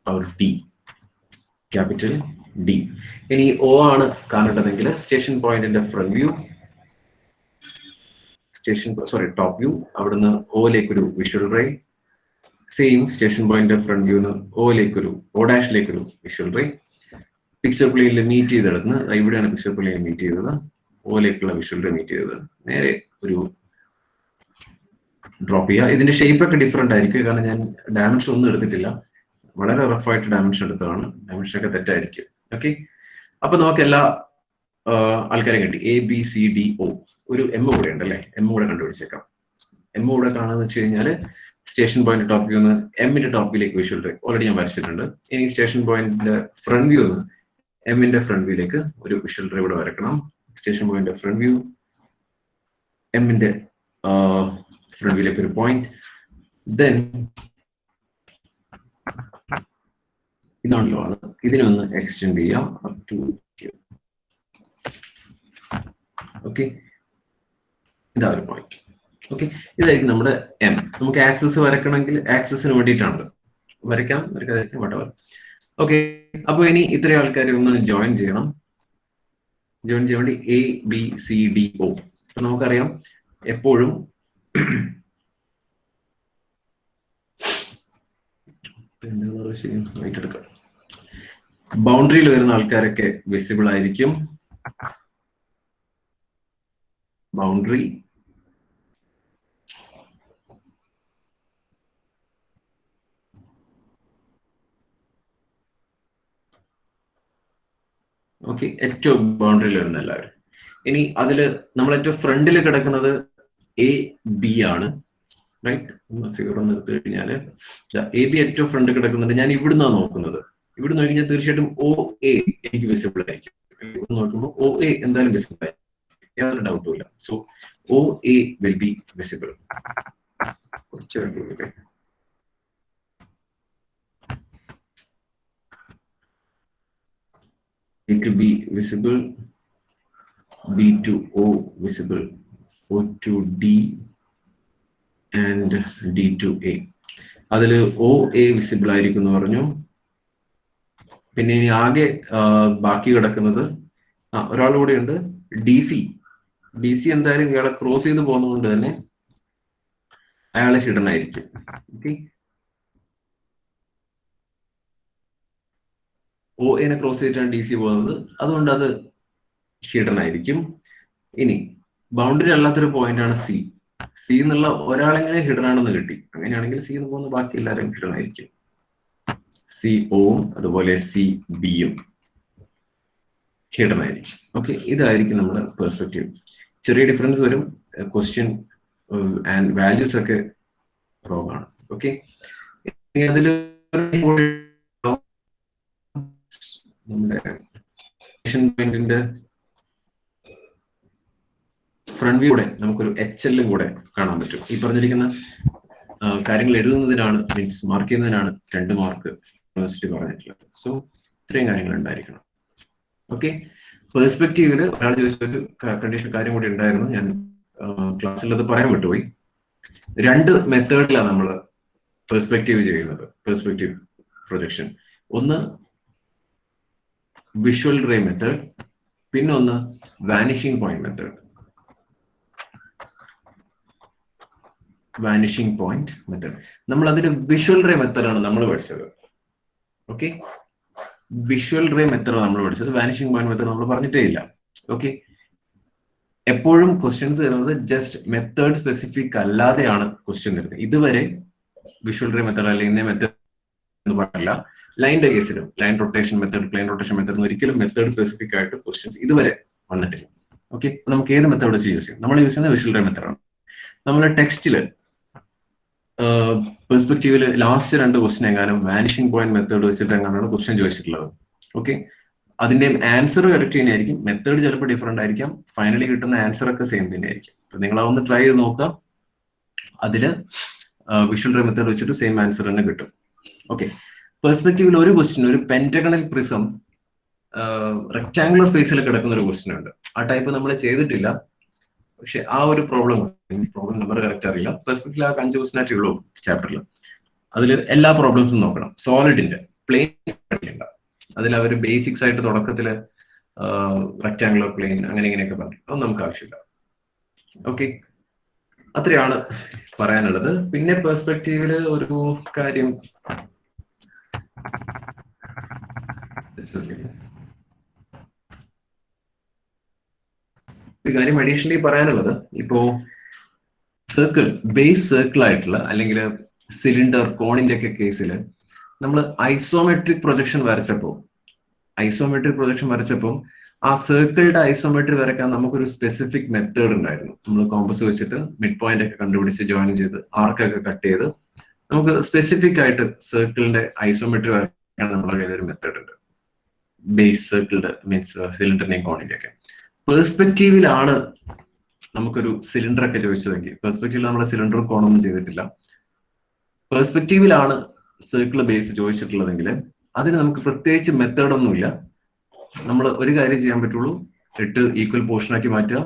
our D, capital D. ഇനി ഒ ആണ് കാണേണ്ടതെങ്കിൽ സ്റ്റേഷൻ പോയിന്റിന്റെ ഫ്രണ്ട് വ്യൂ, ടോപ്പ് വ്യൂ, അവിടുന്ന് ഓയിലേക്ക് ഒരു visual ray. Same station point front വ്യൂന്ന് ഒ ഡാഷിലേക്കൊരു വിഷ്വൽ റേ. പിക്ചർ പ്ലെയിനിൽ മീറ്റ് ചെയ്തെടുക്കുന്ന ഇവിടെയാണ് പിക്ചർ പ്ലെയിനിൽ മീറ്റ് ചെയ്തത്, ഓയിലേക്കുള്ള വിഷ്വൽ റേ മീറ്റ് ചെയ്തത്, നേരെ ഒരു ഡ്രോപ്പ് ചെയ്യുക. ഇതിന്റെ ഷേപ്പ് ഒക്കെ ഡിഫറെന്റ് ആയിരിക്കും, കാരണം ഞാൻ ഡയമെൻഷൻ ഒന്നും എടുത്തിട്ടില്ല, വളരെ റഫായിട്ട് ഡയമെൻഷൻ എടുത്തതാണ്, ഡയമെൻഷൻ ഒക്കെ തെറ്റായിരിക്കും. ഓക്കെ, അപ്പൊ നമുക്ക് എല്ലാ ആൾക്കാരെയും കിട്ടി. A B C D O, ഒരു എം കൂടെ ഉണ്ട് അല്ലെ, എം കൂടെ കണ്ടുപിടിച്ചേക്കാം. എം കൂടെ കാണാന്ന് വെച്ച് കഴിഞ്ഞാൽ സ്റ്റേഷൻ പോയിന്റ് ടോപ്പ് വ്യൂ നിന്ന് എമ്മിന്റെ ടോപ്പ് വ്യൂയിലേക്ക് വിഷ്വൽ റേ ഓൾറെഡി ഞാൻ വരച്ചിട്ടുണ്ട്. ഇനി സ്റ്റേഷൻ പോയിന്റിന്റെ ഫ്രണ്ട് വ്യൂ നിന്ന് എമ്മിന്റെ ഫ്രണ്ട് വ്യൂയിലേക്ക് ഒരു വിഷ്വൽ റേ ഇവിടെ വരക്കണം. സ്റ്റേഷൻ പോയിന്റ് ഫ്രണ്ട് വ്യൂ, എമ്മിന്റെ ഫ്രണ്ട് വ്യൂയിലേക്ക് ഒരു പോയിന്റ്, ദെൻ ഇതാണല്ലോ ആണ്, ഇതിനൊന്ന് എക്സ്റ്റെൻഡ് ചെയ്യാം അപ് ടു ഹിയർ. ഓക്കെ, ഇതാ ഒരു പോയിന്റ്. ഓക്കെ, ഇതായിരിക്കും നമ്മുടെ എം. നമുക്ക് ആക്സസ് വരക്കണമെങ്കിൽ ആക്സസിന് വേണ്ടിയിട്ടാണ്, വരയ്ക്കാം വരയ്ക്കാതിരിക്കാം വട്ടവർ. ഓക്കെ, അപ്പൊ ഇനി ഇത്രയും ആൾക്കാരെ ഒന്ന് ജോയിൻ ചെയ്യാൻ വേണ്ടി A B C D O. അപ്പൊ നമുക്കറിയാം എപ്പോഴും ബൗണ്ടറിയിൽ വരുന്ന ആൾക്കാരൊക്കെ വിസിബിൾ ആയിരിക്കും. ബൗണ്ടറി, ഓക്കെ, ഏറ്റവും ബൗണ്ടറിയിൽ വരുന്ന എല്ലാവരും. ഇനി അതില് നമ്മൾ ഏറ്റവും ഫ്രണ്ടിൽ കിടക്കുന്നത് എ ബി ആണ്, റൈറ്റ്. ഫിഗർ ഒന്ന് എടുത്തു കഴിഞ്ഞാല് എ ബി ഏറ്റവും ഫ്രണ്ട് കിടക്കുന്നുണ്ട്. ഞാൻ ഇവിടുന്നാണ് നോക്കുന്നത്. ഇവിടെ നോക്കി കഴിഞ്ഞാൽ തീർച്ചയായിട്ടും ഒ എ എനിക്ക് വിസിബിൾ ആയിരിക്കും. ഇവിടെ നോക്കുമ്പോൾ ഒ എ എന്തായാലും വിസിബിൾ ആയിരിക്കും, യാതൊരു ഡൗട്ടും ഇല്ല. So O A will be visible. A to B visible, B to O visible, O to D and D to A. അതിൽ ഒ എ വിസിബിൾ ആയിരിക്കും എന്ന് പറഞ്ഞു. പിന്നെ ഇനി ആകെ ബാക്കി കിടക്കുന്നത് ഒരാൾ കൂടെ ഉണ്ട്, ഡി സി. ഡി സി എന്തായാലും ഇയാളെ ക്രോസ് ചെയ്ത് പോകുന്നതുകൊണ്ട് തന്നെ അയാളെ ഹിഡൻ ആയിരിക്കും. ഓക്കെ, ഒ എനെ ക്രോസ് ചെയ്തിട്ടാണ് ഡി സി പോകുന്നത്, അതുകൊണ്ട് അത് ഹിഡൻ ആയിരിക്കും. ഇനി ബൗണ്ടറി അല്ലാത്തൊരു പോയിന്റ് ആണ് സി. സി എന്നുള്ള ഒരാളെങ്ങനെ ഹിഡൻ ആണെന്ന് കിട്ടി, അങ്ങനെയാണെങ്കിൽ സി എന്ന് പോകുന്ന ബാക്കി എല്ലാവരും ഹിഡൻ ആയിരിക്കും. സി ഒയും അതുപോലെ സി ബിയും ഹിഡൻ ആയിരിക്കും. ഓക്കെ, ഇതായിരിക്കും നമ്മുടെ പെർസ്പെക്റ്റീവ്. ചെറിയ ഡിഫറൻസ് വരും, ക്വസ്റ്റ്യൻ ആൻഡ് വാല്യൂസ് ഒക്കെ റോങ് ആണ്. ഓക്കെ, അതിൽ നമ്മുടെ പോയിന്റിന്റെ ഫ്രണ്ട് വ്യൂ കൂടെ നമുക്കൊരു HL കൂടെ കാണാൻ പറ്റും. ഈ പറഞ്ഞിരിക്കുന്ന കാര്യങ്ങൾ എഴുതുന്നതിനാണ്, മീൻസ് മാർക്ക് ചെയ്യുന്നതിനാണ് 2 മാർക്ക് യൂണിവേഴ്സിറ്റി പറഞ്ഞിട്ടുള്ളത്. സോ ഇത്രയും കാര്യങ്ങൾ ഉണ്ടായിരിക്കണം. ഓക്കെ, പെർസ്പെക്റ്റീവില് ഒരാൾ ചോദിച്ചൊരു കണ്ടീഷൻ കാര്യം കൂടി ഉണ്ടായിരുന്നു, ഞാൻ ക്ലാസ്സിൽ അത് പറയാൻ വിട്ടുപോയി. 2 മെത്തേഡിലാണ് നമ്മൾ പെർസ്പെക്റ്റീവ് ചെയ്യുന്നത്, പെർസ്പെക്റ്റീവ് പ്രൊജക്ഷൻ. ഒന്ന് വിഷ്വൽ റേ മെത്തേഡ്, പിന്നെ ഒന്ന് vanishing point method. Vanishing point method നമ്മൾ അതിന് വിഷ്വൽ റേ മെത്തേഡാണ് നമ്മൾ പഠിച്ചത്. ഓക്കെ, വിഷ്വൽ റേ മെത്തേഡ് നമ്മൾ പഠിച്ചത്, വാനിഷിംഗ് പോയിന്റ് മെത്തേഡ് നമ്മൾ പറഞ്ഞിട്ടേ ഇല്ല. ഓക്കെ, എപ്പോഴും ക്വസ്റ്റ്യൻസ് വരുന്നത് ജസ്റ്റ് മെത്തേഡ് സ്പെസിഫിക് അല്ലാതെയാണ് ക്വസ്റ്റ്യൻ വരുന്നത്. ഇതുവരെ വിഷ്വൽ റേ മെത്തേഡ് അല്ലെങ്കിൽ ഇന്ന മെത്തേഡ് എന്ന് പറയില്ല. ലൈൻ്റെ കേസിലും line rotation method, plain rotation method ഒരിക്കലും മെത്തേഡ് സ്പെസിഫിക് ആയിട്ട് ക്വസ്റ്റ്യൻസ് ഇതുവരെ വന്നിട്ടില്ല. ഓക്കെ, നമുക്ക് ഏത് മെത്തേഡ് വെച്ച് യൂസ് ചെയ്യും? നമ്മൾ യൂസ് ചെയ്യുന്നത് വിഷ്വൽ റേ മെത്തേഡാണ്. നമ്മൾ ടെക്സ്റ്റില് പെർസ്പെക്റ്റീവില് ലാസ്റ്റ് 2 ക്വസ്റ്റ്യൻ എങ്ങാനും വാനിഷിംഗ് പോയിന്റ് മെത്തേഡ് വെച്ചിട്ട് എങ്ങാനാണ് ക്വസ്റ്റ്യൻ ചോദിച്ചിട്ടുള്ളത്. ഓക്കെ, അതിന്റെ ആൻസർ കറക്റ്റ് തന്നെയായിരിക്കും, മെത്തേഡ് ചിലപ്പോൾ ഡിഫറെന്റ് ആയിരിക്കാം, ഫൈനലി കിട്ടുന്ന ആൻസർ ഒക്കെ സെയിം തന്നെ ആയിരിക്കും. നിങ്ങൾ അതൊന്ന് ട്രൈ ചെയ്ത് നോക്കുക, അതില് വിഷ്വൽ റേ മെത്തേഡ് വെച്ചിട്ട് സെയിം ആൻസർ തന്നെ കിട്ടും. ഓക്കെ, പെർസ്പെക്റ്റീവിൽ ഒരു ക്വസ്റ്റ്യൻ, ഒരു പെന്റഗണൽ പ്രിസം റെക്ടാങ്കുലർ ഫേസിൽ കിടക്കുന്ന ഒരു ക്വസ്റ്റ്യൻ ഉണ്ട്. ആ ടൈപ്പ് നമ്മൾ ചെയ്തിട്ടില്ല, പക്ഷെ ആ ഒരു പ്രോബ്ലം നമ്പർ കറക്റ്റ് അറിയില്ല. പെർസ്പെക്റ്റീവിൽ ആ 5 ക്വസ്റ്റ്യൻ ആയിട്ടേ ഉള്ളൂ ചാപ്റ്ററിൽ. അതിൽ എല്ലാ പ്രോബ്ലംസും നോക്കണം. സോളിഡിന്റെ പ്ലെയിൻ പഠിക്കണ്ട, അതിൽ അവർ ബേസിക്സ് ആയിട്ട് തുടക്കത്തില് റെക്ടാങ്കുലർ പ്ലെയിൻ അങ്ങനെ ഇങ്ങനെയൊക്കെ പറഞ്ഞു, അതൊന്നും നമുക്ക് ആവശ്യമില്ല. ഓക്കെ, അത്രയാണ് പറയാനുള്ളത്. പിന്നെ പെർസ്പെക്റ്റീവില് ഒരു കാര്യം അഡീഷണലി പറയാനുള്ളത്, ഇപ്പോ സർക്കിൾ, ബേസ് സർക്കിൾ ആയിട്ടുള്ള അല്ലെങ്കിൽ സിലിണ്ടർ, കോണിന്റെ ഒക്കെ കേസിൽ നമ്മൾ ഐസോമെട്രിക് പ്രൊജക്ഷൻ വരച്ചപ്പോൾ ആ സർക്കിളിന്റെ ഐസോമെട്രി വരയ്ക്കാൻ നമുക്കൊരു സ്പെസിഫിക് മെത്തേഡ് ഉണ്ടായിരുന്നു. നമ്മൾ കോമ്പസ് വെച്ചിട്ട് മിഡ് പോയിന്റ് ഒക്കെ കണ്ടുപിടിച്ച് ജോയിൻ ചെയ്ത് ആർക്കൊക്കെ കട്ട് ചെയ്ത് നമുക്ക് സ്പെസിഫിക് ആയിട്ട് സർക്കിളിന്റെ ഐസോമെട്രി വരയ്ക്കാൻ നമ്മുടെ കയ്യിൽ ഒരു മെത്തേഡ് ഉണ്ട്. ബേസ് സർക്കിളിന്റെ മീൻസ് സിലിണ്ടറിന്റെയും കോണിന്റെ ഒക്കെ. പെർസ്പെക്റ്റീവിലാണ് നമുക്കൊരു സിലിണ്ടർ ഒക്കെ ചോദിച്ചതെങ്കിൽ, പെർസ്പെക്റ്റീവിൽ നമ്മൾ സിലിണ്ടറും കോണൊന്നും ചെയ്തിട്ടില്ല, പെർസ്പെക്റ്റീവിലാണ് സർക്കിൾ ബേസ് ചോദിച്ചിട്ടുള്ളതെങ്കിൽ അതിന് നമുക്ക് പ്രത്യേകിച്ച് മെത്തേഡ് ഒന്നുമില്ല. നമ്മൾ ഒരു കാര്യം ചെയ്യാൻ പറ്റുള്ളൂ, 8 ഈക്വൽ പോർഷൻ ആക്കി മാറ്റുക,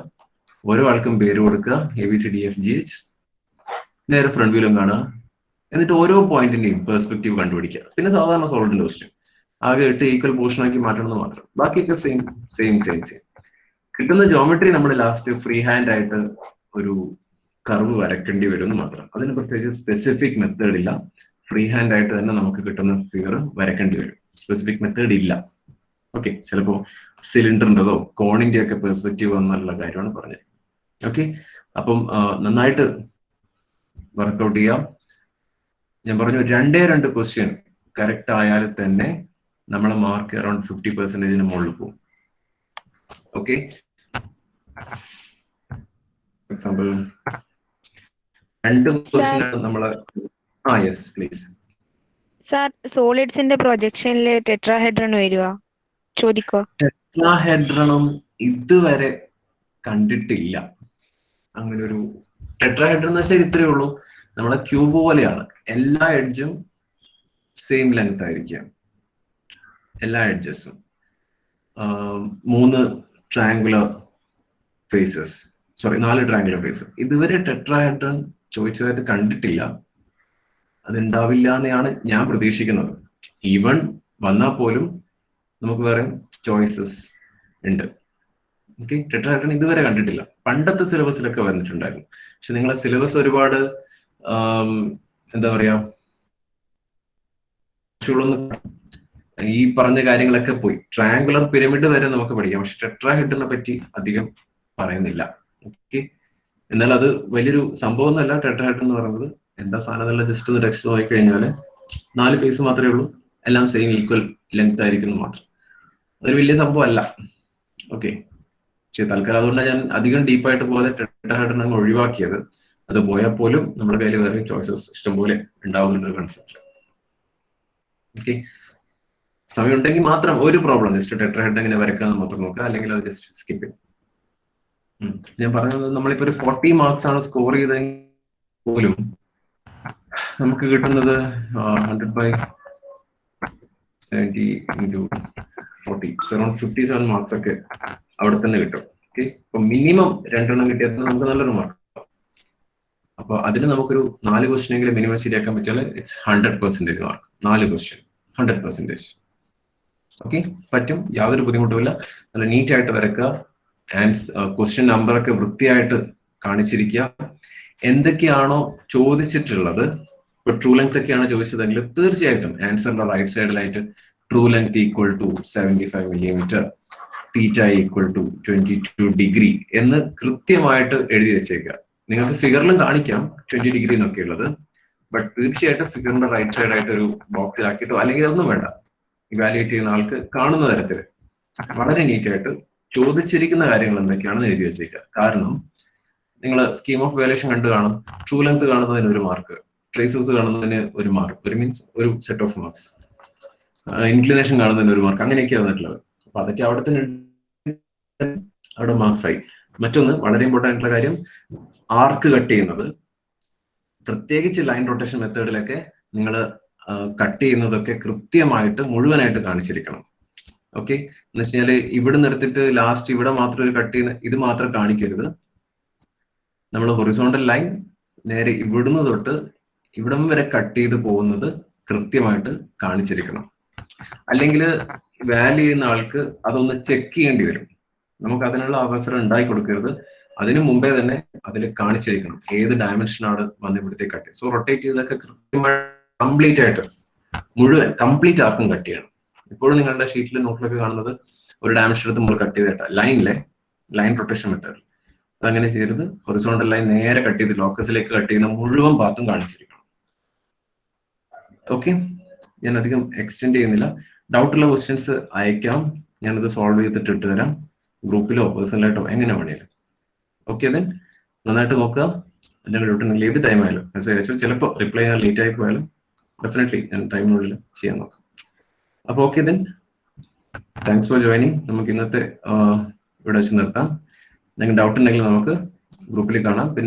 ഓരോ ആൾക്കും പേര് കൊടുക്കുക, ABCDFGH, നേരെ ഫ്രണ്ട് വ്യൂലും കാണുക, എന്നിട്ട് ഓരോ പോയിന്റിന്റെയും പെർസ്പെക്റ്റീവ് കണ്ടുപിടിക്കുക. പിന്നെ സാധാരണ സോൾവിന്റെ ക്വസ്റ്റ്യൻ ആകെ 8 ഈക്വൽ പോർഷൻ ആക്കി മാറ്റണമെന്ന് മാത്രം, ബാക്കിയൊക്കെ സെയിം. കിട്ടുന്ന ജോമെട്രി നമ്മൾ ലാസ്റ്റ് ഫ്രീ ഹാൻഡ് ആയിട്ട് ഒരു കർവ് വരയ്ക്കേണ്ടി വരും എന്ന് മാത്രം. അതിന് പ്രത്യേകിച്ച് സ്പെസിഫിക് മെത്തേഡ് ഇല്ല, ഫ്രീ ഹാൻഡ് ആയിട്ട് തന്നെ നമുക്ക് കിട്ടുന്ന ഫിഗർ വരയ്ക്കേണ്ടി വരും, സ്പെസിഫിക് മെത്തേഡ് ഇല്ല. ഓക്കെ, ചിലപ്പോ സിലിണ്ടറിൻ്റെതോ കോണിന്റെ ഒക്കെ പെർസ്പെക്റ്റീവ് എന്നുള്ള കാര്യമാണ് പറഞ്ഞത്. ഓക്കെ, അപ്പം നന്നായിട്ട് വർക്ക്ഔട്ട് ചെയ്യാം. ഞാൻ പറഞ്ഞു 2 ക്വസ്റ്റ്യൻ കറക്റ്റ് ആയാൽ തന്നെ നമ്മളെ മാർക്ക് അറൌണ്ട് 50% മുകളിൽ പോകും. ഓക്കെ, എക്സാമ്പിൾ 2 ക്വസ്റ്റ്യൻ നമ്മള് യെസ് പ്ലീസ്. സാർ, സോളിഡ്സിന്റെ പ്രൊജക്ഷനിൽ ടെട്രാഹെഡ്രൺ വരുവാ ചോദിക്കോ? ടെട്രാഹെഡ്രണം ഇതുവരെ കണ്ടിട്ടില്ല. അങ്ങനെ ഒരു ടെട്രാഹെഡ്രൺ എന്ന് വെച്ചാൽ ഇത്രയേ ഉള്ളൂ, നമ്മളെ ക്യൂബ് പോലെയാണ്, എല്ലാ എഡ്ജും സെയിം ലെങ്ത് ആയിരിക്കാം, എല്ലാ എഡ്ജസും 3 ട്രയാങ്കുലർ ഫേസസ്, 4 ട്രയാങ്കുലർ ഫേസ്. ഇതുവരെ ടെട്രാഹെഡ്രൺ ചോദിച്ചതായിട്ട് കണ്ടിട്ടില്ല, അതുണ്ടാവില്ല എന്നാണ് ഞാൻ പ്രതീക്ഷിക്കുന്നത്. ഈവൺ വന്നാൽ പോലും നമുക്ക് വേറെ ചോയ്സസ് ഉണ്ട്. ഓക്കെ, ടെട്രാഹെഡ്രൺ ഇതുവരെ കണ്ടിട്ടില്ല. പണ്ടത്തെ സിലബസിലൊക്കെ വന്നിട്ടുണ്ടായിരുന്നു, പക്ഷെ നിങ്ങളെ സിലബസ് ഒരുപാട് എന്താ പറയാ, ഈ പറഞ്ഞ കാര്യങ്ങളൊക്കെ പോയി. ട്രയാങ്കുലർ പിരമിഡ് വരെ നമുക്ക് പഠിക്കാം, പക്ഷെ ടെട്രാഹെഡ്രനെ പറ്റി അധികം പറയുന്നില്ല. ഓക്കെ, എന്നാൽ അത് വലിയൊരു സംഭവം ഒന്നുമല്ല. ടെട്രാഹെഡ്രൺ എന്ന് പറയുന്നത് എന്താ സാധനം എന്നുള്ള ജസ്റ്റ് ഒന്ന് ടെക്സ്റ്റ് നോക്കി കഴിഞ്ഞാൽ 4 ഫേസ് മാത്രമേ ഉള്ളൂ, എല്ലാം സെയിം ഈക്വൽ ലെങ്ത് ആയിരിക്കുന്നു മാത്രം. അതൊരു വലിയ സംഭവം അല്ല. ഓക്കെ, പക്ഷെ തൽക്കാലം അതുകൊണ്ടാണ് ഞാൻ അധികം ഡീപ്പായിട്ട് പോലെ ടെട്രാഹെഡ്രൺ അങ്ങ് ഒഴിവാക്കിയത്. അത് പോയാൽ പോലും നമ്മുടെ കയ്യിൽ വേറെ ചോയ്സസ് ഇഷ്ടംപോലെ ഉണ്ടാവുന്നുണ്ട് കൺസെപ്റ്റ്. ഓക്കെ, സമയം ഉണ്ടെങ്കിൽ മാത്രം ഒരു പ്രോബ്ലം ജസ്റ്റ് ടെട്രഹെഡ് എങ്ങനെ വരയ്ക്കാന്ന് മാത്രം നോക്കുക, അല്ലെങ്കിൽ അത് ജസ്റ്റ് സ്കിപ്പ് ചെയ്യും. ഞാൻ പറഞ്ഞത് നമ്മളിപ്പോ ഒരു 40 മാർക്സ് ആണ് സ്കോർ ചെയ്തെങ്കിൽ പോലും നമുക്ക് കിട്ടുന്നത് 100/70 into 40 അറൌണ്ട് 57 മാർക്സ് ഒക്കെ അവിടെ തന്നെ കിട്ടും. ഓക്കെ, അപ്പൊ മിനിമം 2 എണ്ണം കിട്ടിയാൽ നമുക്ക് നല്ലൊരു മാർക്ക്. അപ്പൊ അതിന് നമുക്കൊരു 4 ക്വസ്റ്റ്യൻ എങ്കിലും മിനിമം ശരിയാക്കാൻ പറ്റിയാൽ ഇറ്റ്സ് 100% മാർക്ക്. 4 ക്വസ്റ്റ്യൻ 100%. ഓക്കെ, പറ്റും, യാതൊരു ബുദ്ധിമുട്ടുമില്ല. നല്ല നീറ്റ് ആയിട്ട് വരക്കുക, ക്വസ്റ്റ്യൻ നമ്പറൊക്കെ വൃത്തിയായിട്ട് കാണിച്ചിരിക്കുക. എന്തൊക്കെയാണോ ചോദിച്ചിട്ടുള്ളത്, ഇപ്പൊ ട്രൂ ലെങ്ത് ഒക്കെയാണ് ചോദിച്ചതെങ്കിൽ തീർച്ചയായിട്ടും ആൻസറിന്റെ റൈറ്റ് സൈഡിലായിട്ട് true length equal to 75 millimeter, theta equal to 22 degree എന്ന് കൃത്യമായിട്ട് എഴുതി വെച്ചേക്കുക. നിങ്ങൾക്ക് ഫിഗറിലും കാണിക്കാം 20 degree എന്നൊക്കെ ഉള്ളത്, ബട്ട് തീർച്ചയായിട്ടും ഫിഗറിന്റെ റൈറ്റ് സൈഡായിട്ട് ഒരു ബോക്സിലാക്കിയിട്ടോ അല്ലെങ്കിൽ ഒന്നും വേണ്ട, ഇവാലുവേറ്റ് ചെയ്യുന്ന ആൾക്ക് കാണുന്ന തരത്തിൽ വളരെ നീറ്റായിട്ട് ചോദിച്ചിരിക്കുന്ന കാര്യങ്ങൾ എന്തൊക്കെയാണെന്ന് എഴുതി വെച്ചേക്കുക. കാരണം നിങ്ങൾ സ്കീം ഓഫ് വാല്യുവേഷൻ കണ്ടു കാണും. ട്രൂ ലെങ്ത് കാണുന്നതിന് ഒരു മാർക്ക്, ട്രേസസ് കാണുന്നതിന് ഒരു മാർക്ക്, ഒരു മീൻസ് ഒരു സെറ്റ് ഓഫ് മാർക്സ്, ഇൻക്ലിനേഷൻ കാണുന്നതിന് ഒരു മാർക്ക്, അങ്ങനെയൊക്കെയാണ് വന്നിട്ടുള്ളത്. അപ്പൊ അതൊക്കെ അവിടെ തന്നെ അവിടെ മാർക്സ് ആയി. മറ്റൊന്ന് വളരെ ഇമ്പോർട്ടൻ്റ് ആയിട്ടുള്ള കാര്യം, ആർക്ക് കട്ട് ചെയ്യുന്നത്, പ്രത്യേകിച്ച് ലൈൻ റൊട്ടേഷൻ മെത്തേഡിലൊക്കെ നിങ്ങൾ കട്ട് ചെയ്യുന്നതൊക്കെ കൃത്യമായിട്ട് മുഴുവനായിട്ട് കാണിച്ചിരിക്കണം. ഓക്കെ, എന്ന് വെച്ചാല് ഇവിടുന്ന് എടുത്തിട്ട് ലാസ്റ്റ് ഇവിടെ മാത്രം ഒരു കട്ട് ചെയ്യുന്ന ഇത് മാത്രം കാണിക്കരുത്. നമ്മൾ ഹൊറിസോണ്ടൽ ലൈൻ നേരെ ഇവിടുന്ന് തൊട്ട് ഇവിടം വരെ കട്ട് ചെയ്ത് പോകുന്നത് കൃത്യമായിട്ട് കാണിച്ചിരിക്കണം. അല്ലെങ്കിൽ വാല്യൂ ചെയ്യുന്ന ആൾക്ക് അതൊന്ന് ചെക്ക് ചെയ്യേണ്ടി വരും. നമുക്ക് അതിനുള്ള അവസരം ഉണ്ടായി കൊടുക്കരുത്. അതിനു മുമ്പേ തന്നെ അതിൽ കാണിച്ചിരിക്കണം ഏത് ഡയമെൻഷനാണ് വന്ന് ഇവിടുത്തെ കട്ട്. സോ റൊട്ടേറ്റ് ചെയ്തൊക്കെ കൃത്യമായി കംപ്ലീറ്റ് ആയിട്ട് മുഴുവൻ കംപ്ലീറ്റ് ആർക്കും കട്ട് ചെയ്യണം. ഇപ്പോഴും നിങ്ങളുടെ ഷീറ്റിൽ നോട്ടിലൊക്കെ കാണുന്നത് ഒരു ഡയമെൻഷൻ എടുത്ത് നമ്മൾ കട്ട് ചെയ്തിട്ട ലൈൻ റൊട്ടേഷൻ മെത്തേഡ് അതങ്ങനെ ചെയ്യരുത്. ഹൊറിസോണ്ടൽ ലൈൻ നേരെ കട്ട് ചെയ്ത് ലോക്കസിലേക്ക് കട്ട് ചെയ്യുന്ന മുഴുവൻ ഭാഗത്തും കാണിച്ചിരിക്കണം. ഓക്കെ, ഞാൻ അധികം എക്സ്റ്റെൻഡ് ചെയ്യുന്നില്ല. ഡൗട്ടുള്ള ക്വസ്റ്റ്യൻസ് അയക്കാം, ഞാനത് സോൾവ് ചെയ്തിട്ട് ഇട്ട് തരാം, ഗ്രൂപ്പിലോ പേഴ്സണലായിട്ടോ എങ്ങനെ വേണേലും. ഓക്കെ, ദെൻ നന്നായിട്ട് നോക്കുക. എന്തെങ്കിലും ഡൗട്ട് ഉണ്ടെങ്കിൽ ഏത് ടൈം ആയാലും മെസ്സേജ് അയച്ചു. ചിലപ്പോൾ റിപ്ലൈ ചെയ്യാൻ ലേറ്റ് ആയി പോയാലും ഡെഫിനറ്റ്ലി ഞാൻ ടൈമിനുള്ളിൽ ചെയ്യാൻ നോക്കാം. അപ്പോൾ okay, then thanks for joining. നമുക്ക് ഇന്നത്തെ ഇവിടെ വെച്ച് നിർത്താം. എന്തെങ്കിലും ഡൗട്ട് ഉണ്ടെങ്കിൽ നമുക്ക് ഗ്രൂപ്പിൽ കാണാം. പിന്നെ